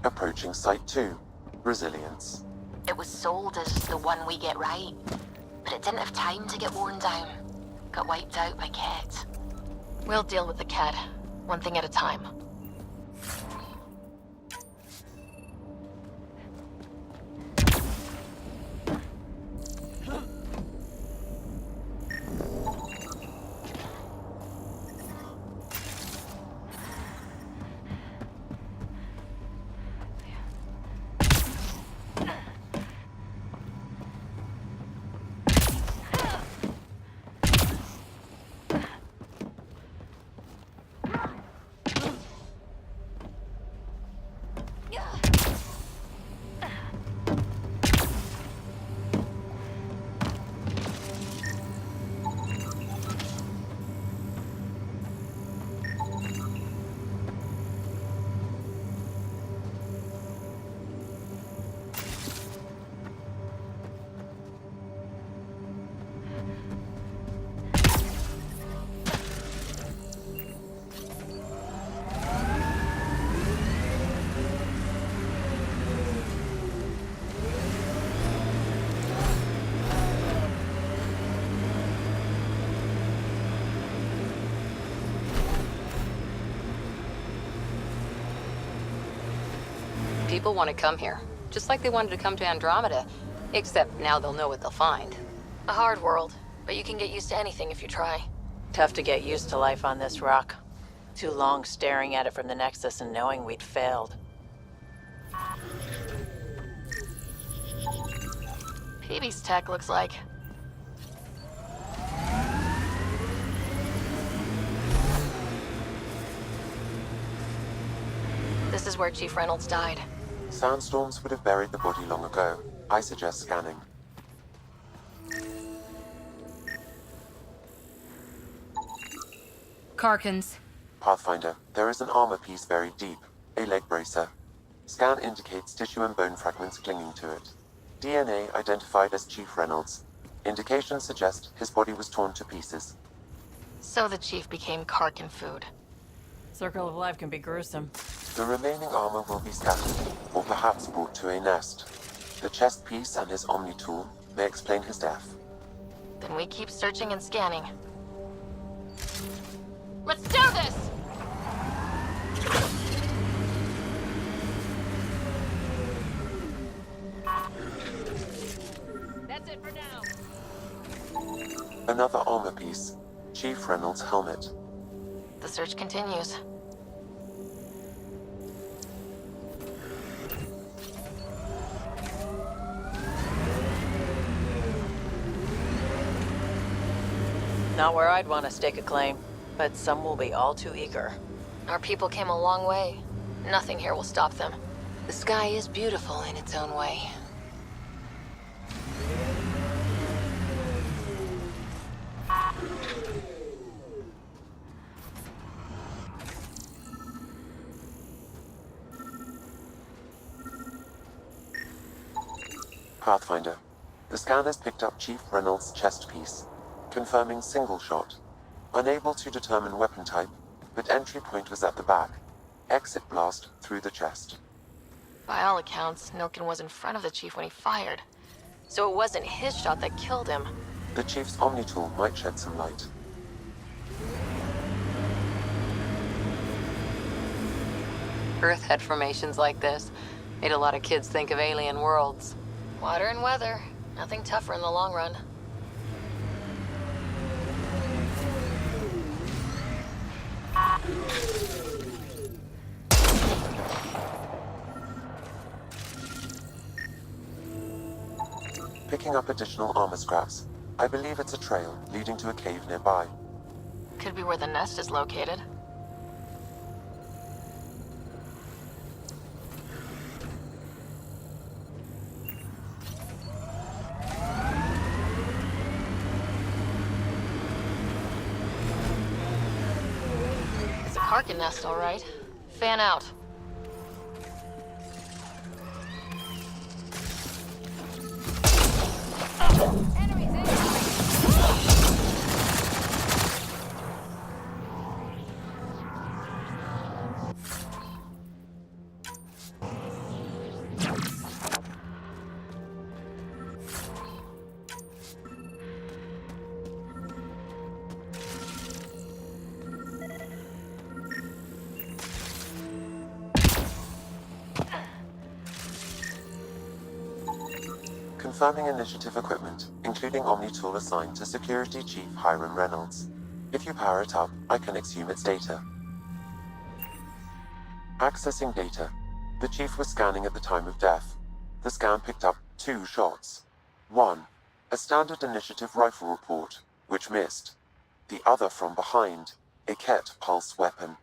Approaching Site 2. Resilience. It was sold as the one we get right, but it didn't have time to get worn down. Got wiped out by Ket. We'll deal with the cat, one thing at a time. People want to come here, just like they wanted to come to Andromeda. Except now they'll know what they'll find. A hard world, but you can get used to anything if you try. Tough to get used to life on this rock. Too long staring at it from the Nexus and knowing we'd failed. PB's tech looks like. This is where Chief Reynolds died. Sandstorms would have buried the body long ago. I suggest scanning. Karkins, Pathfinder, there is an armor piece buried deep, a leg bracer. Scan indicates tissue and bone fragments clinging to it. DNA identified as Chief Reynolds. Indications suggest his body was torn to pieces. So the chief became Karkin food. Circle of life can be gruesome. The remaining armor will be scattered, or perhaps brought to a nest. The chest piece and his Omni tool may explain his death. Then we keep searching and scanning. Let's do this! That's it for now. Another armor piece. Chief Reynolds' helmet. The search continues. Not where I'd want to stake a claim, but some will be all too eager. Our people came a long way. Nothing here will stop them. The sky is beautiful in its own way. Pathfinder. The scan has picked up Chief Reynolds' chest piece, confirming single shot. Unable to determine weapon type, but entry point was at the back. Exit blast through the chest. By all accounts, Nilkin was in front of the chief when he fired. So it wasn't his shot that killed him. The Chief's Omni tool might shed some light. Earth had formations like this. Made a lot of kids think of alien worlds. Water and weather. Nothing tougher in the long run. Picking up additional armor scraps. I believe it's a trail leading to a cave nearby. Could be where the nest is located. It's a Karkin nest, all right. Fan out. Confirming initiative equipment, including Omni tool assigned to Security Chief Hiram Reynolds. If you power it up, I can exhume its data. Accessing data. The Chief was scanning at the time of death. The scan picked up 2 shots. 1. A standard initiative rifle report, which missed. The other from behind, a Ket pulse weapon.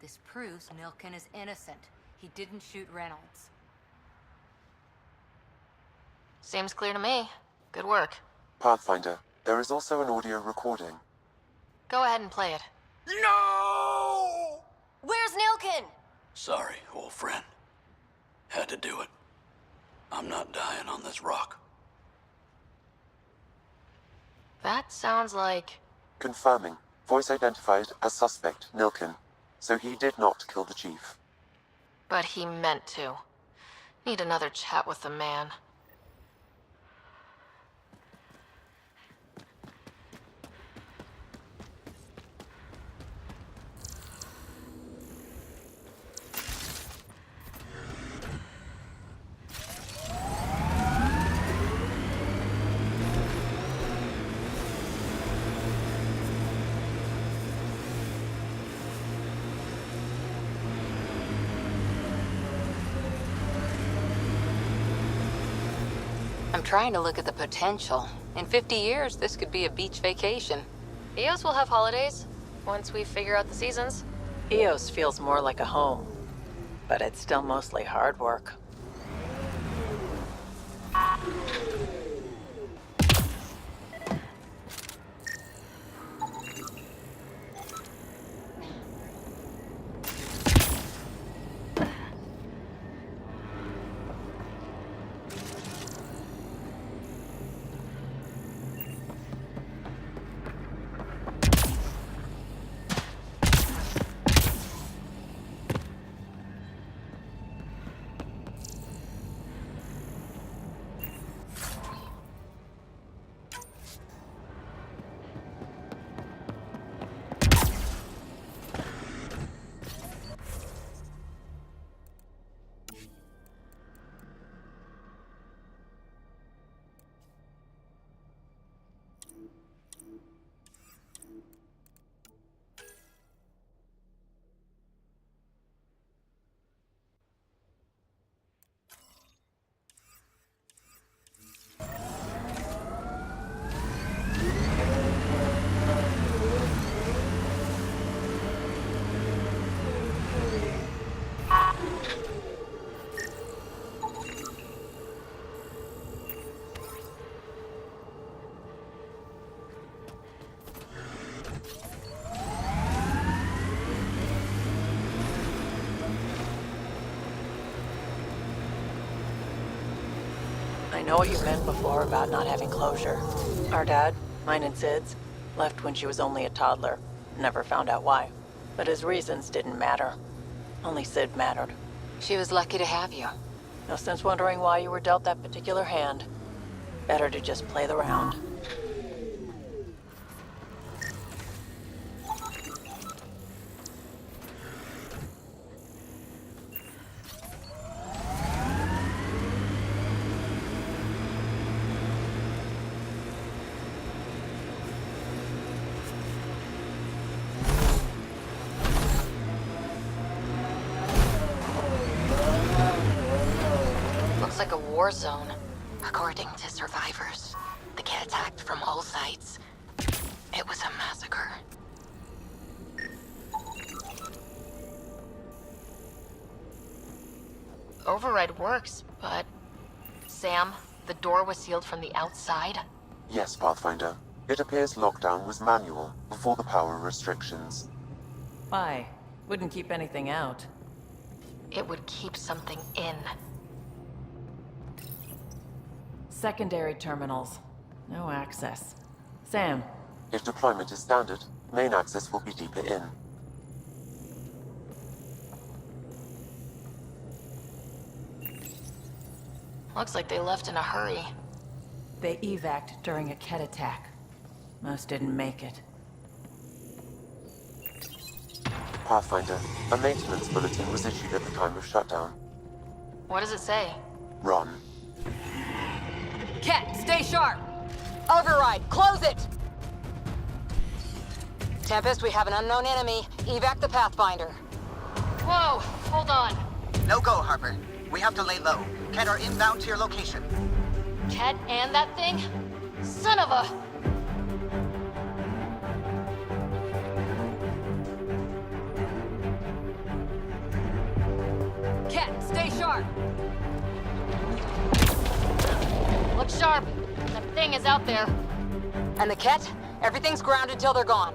This proves Nilkin is innocent. He didn't shoot Reynolds. Seems clear to me. Good work. Pathfinder, there is also an audio recording. Go ahead and play it. No! Where's Nilkin? Sorry, old friend. Had to do it. I'm not dying on this rock. That sounds like... Confirming. Voice identified as suspect, Nilkin. So he did not kill the Chief. But he meant to. Need another chat with the man. I'm trying to look at the potential. In 50 years, this could be a beach vacation. EOS will have holidays, once we figure out the seasons. EOS feels more like a home, but it's still mostly hard work. know what you meant before about not having closure. Our dad, mine and Sid's, left when she was only a toddler. Never found out why. But his reasons didn't matter. Only Sid mattered. She was lucky to have you. No sense wondering why you were dealt that particular hand. Better to just play the round. Looks like a war zone. According to survivors, the kid attacked from all sides. It was a massacre. Override works, but... Sam, the door was sealed from the outside? Yes, Pathfinder. It appears lockdown was manual before the power restrictions. Why? Wouldn't keep anything out. It would keep something in. Secondary terminals. No access. Sam. If deployment is standard, main access will be deeper in. Looks like they left in a hurry. They evac'd during a Ket attack. Most didn't make it. Pathfinder, a maintenance bulletin was issued at the time of shutdown. What does it say? Run. Ket, stay sharp! Override, close it! Tempest, we have an unknown enemy. Evac the Pathfinder. Whoa, hold on. No go, Harper. We have to lay low. Ket are inbound to your location. Ket and that thing? Son of a... Ket, stay sharp! Look sharp. That thing is out there. And the Ket? Everything's grounded till they're gone.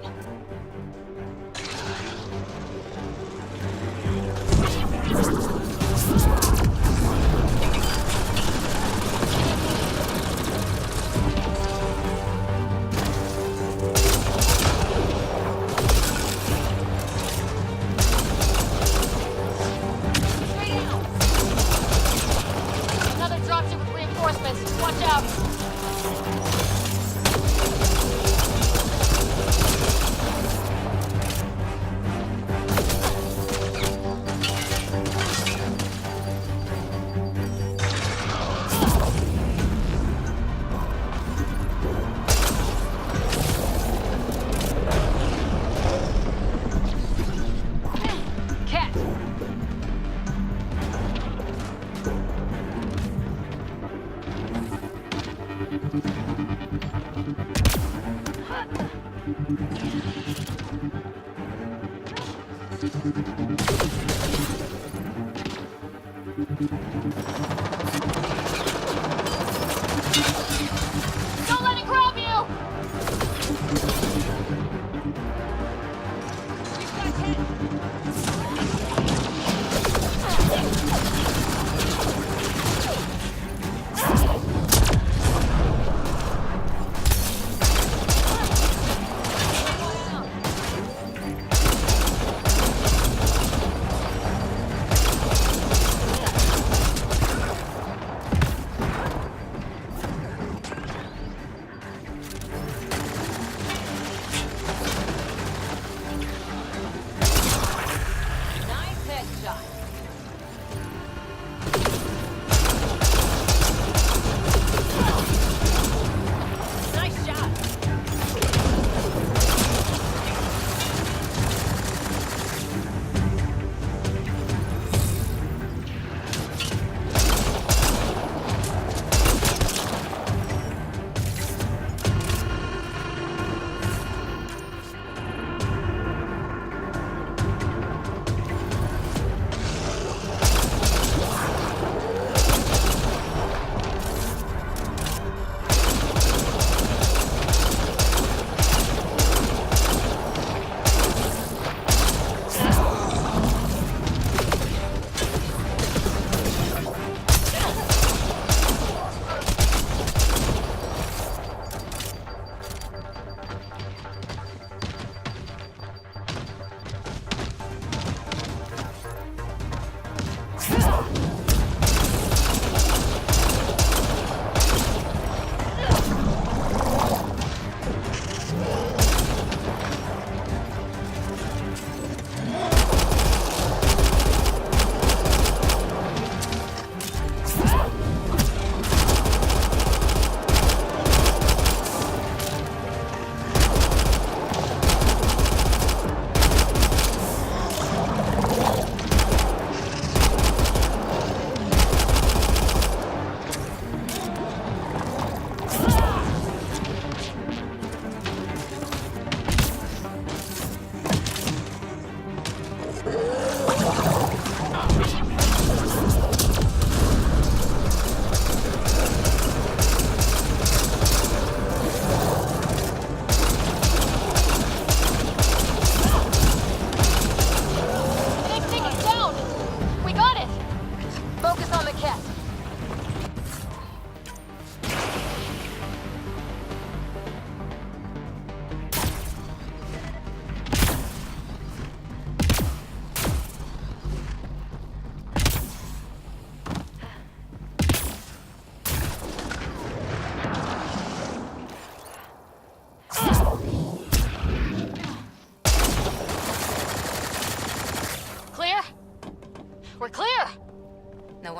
Another dropship with reinforcements. Watch out. Ket! Don't let it grab you!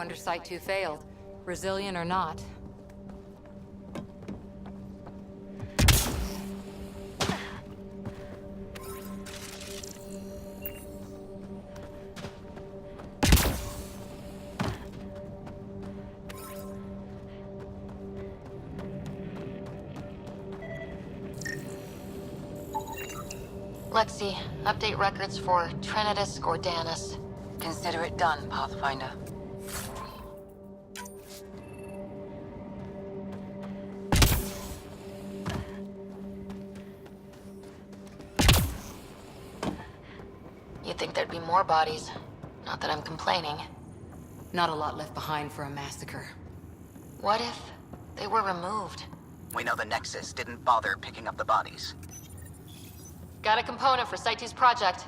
wonder Site 2 failed. Resilient or not. Lexi, update records for Trinitas Gordanus. Consider it done, Pathfinder. You'd think there'd be more bodies. Not that I'm complaining. Not a lot left behind for a massacre. What if they were removed? We know the Nexus didn't bother picking up the bodies. Got a component for Site 2's project.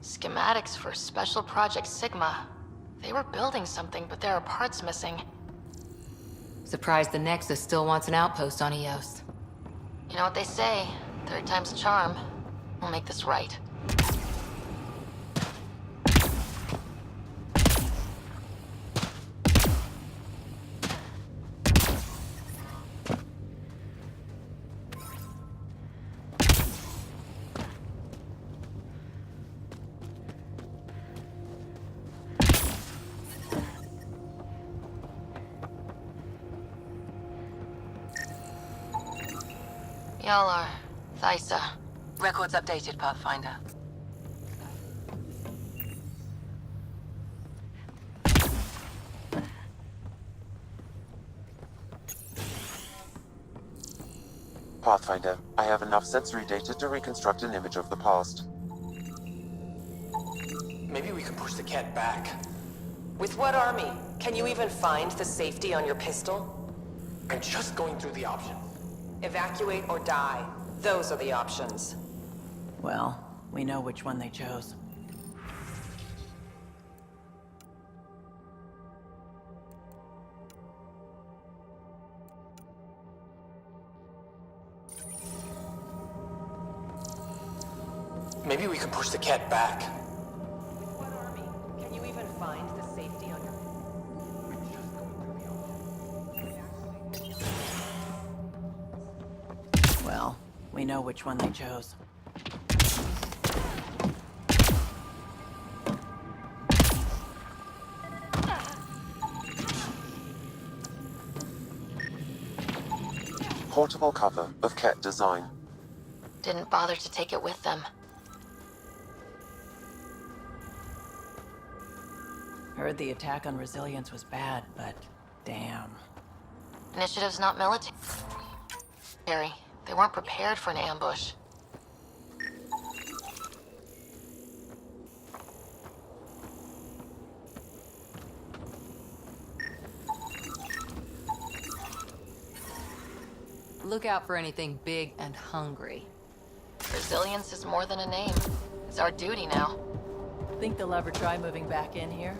Schematics for Special Project Sigma. They were building something, but there are parts missing. Surprised the Nexus still wants an outpost on Eos. You know what they say, third time's a charm. We'll make this right. Y'all are Thysa. Records updated, Pathfinder. Pathfinder, I have enough sensory data to reconstruct an image of the past. Maybe we can push the cat back. With what army? Can you even find the safety on your pistol? I'm just going through the options. Evacuate or die. Those are the options. Well, we know which one they chose. Maybe we can push the cat back. With what army? Can you even find the safety on your... Well, we know which one they chose. Portable cover of Ket design. Didn't bother to take it with them. Heard the attack on Resilience was bad, but damn. Initiative's not military. They weren't prepared for an ambush. Look out for anything big and hungry. Resilience is more than a name. It's our duty now. Think they'll ever try moving back in here?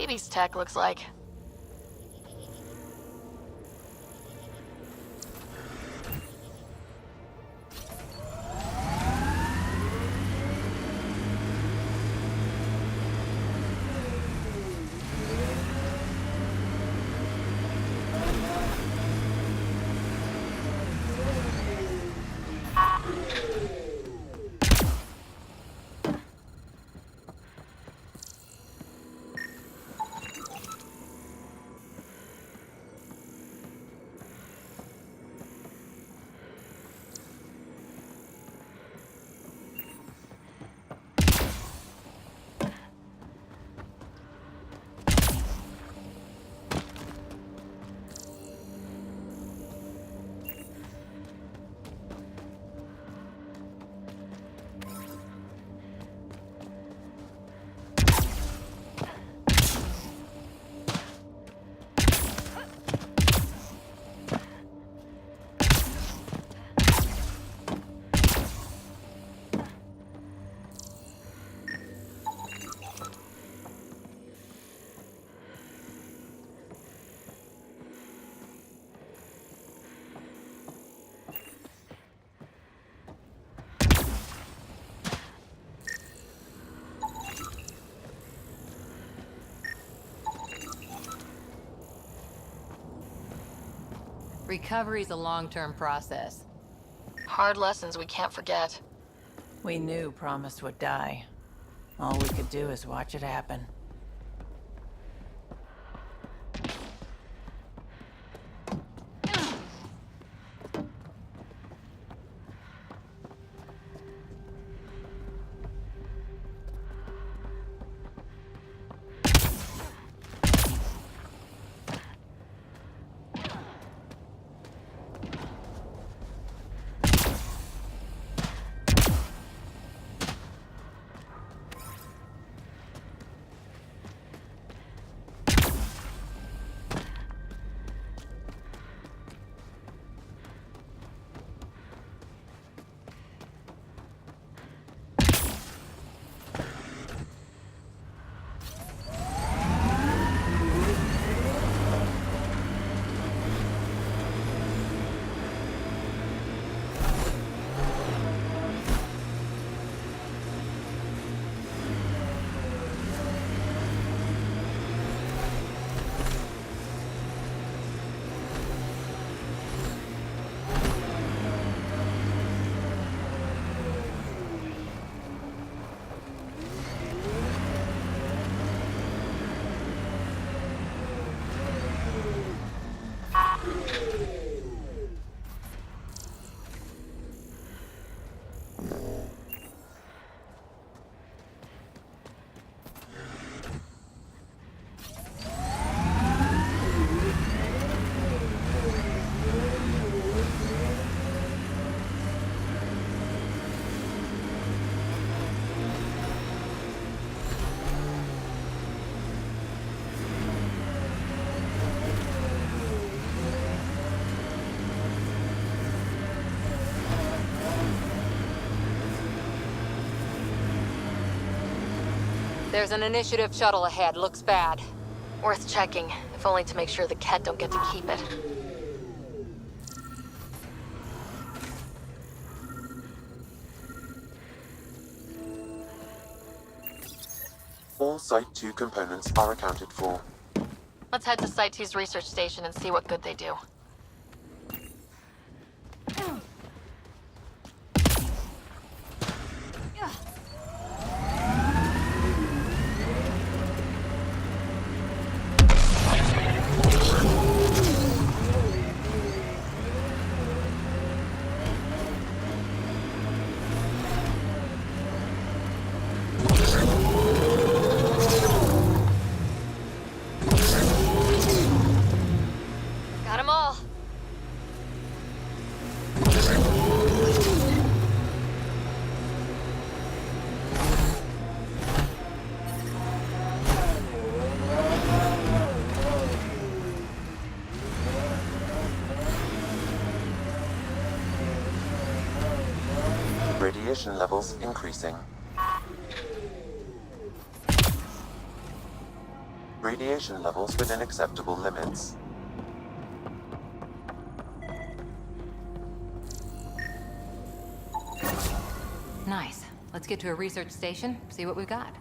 Phoebe's tech looks like. Recovery's a long-term process. Hard lessons we can't forget. We knew Promise would die. All we could do is watch it happen. There's an initiative shuttle ahead. Looks bad. Worth checking, if only to make sure the Ket don't get to keep it. All Site 2 components are accounted for. Let's head to Site 2's research station and see what good they do. Got 'em all. Radiation levels increasing. Radiation levels within acceptable limits. Nice. Let's get to a research station, see what we've got.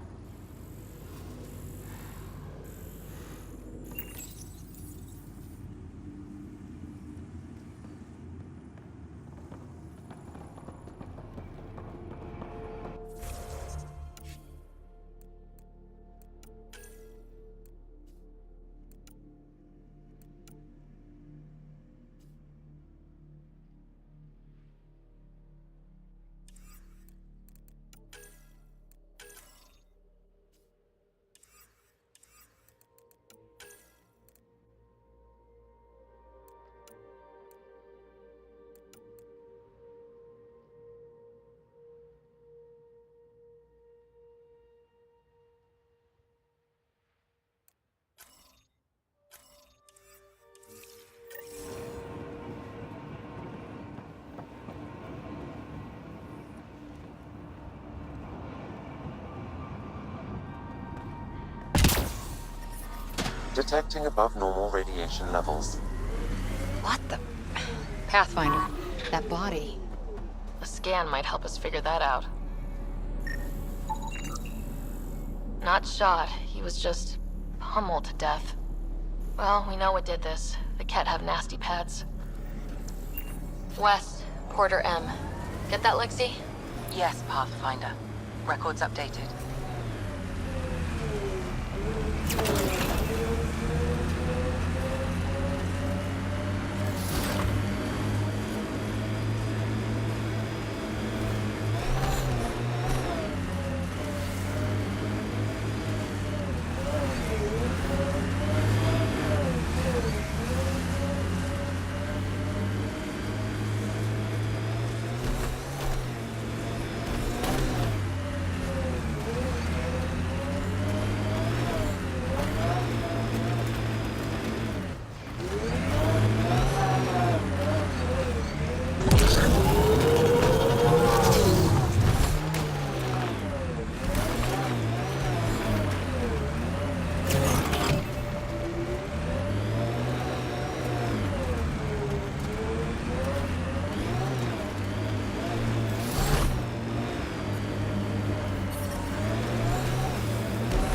Detecting above normal radiation levels. What the... Pathfinder, that body. A scan might help us figure that out. Not shot. He was just pummeled to death. Well, we know what did this. The Ket have nasty pets. West, Porter M. Get that, Lexi? Yes, Pathfinder. Records updated.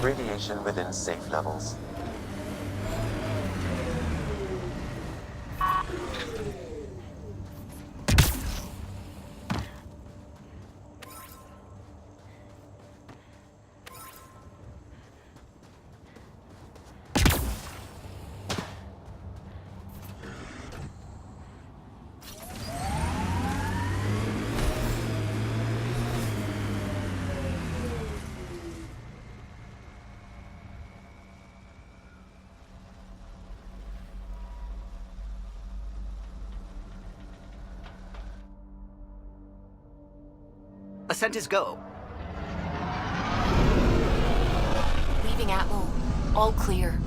Radiation within safe levels. Ascent is go. Leaving Atmo. All clear.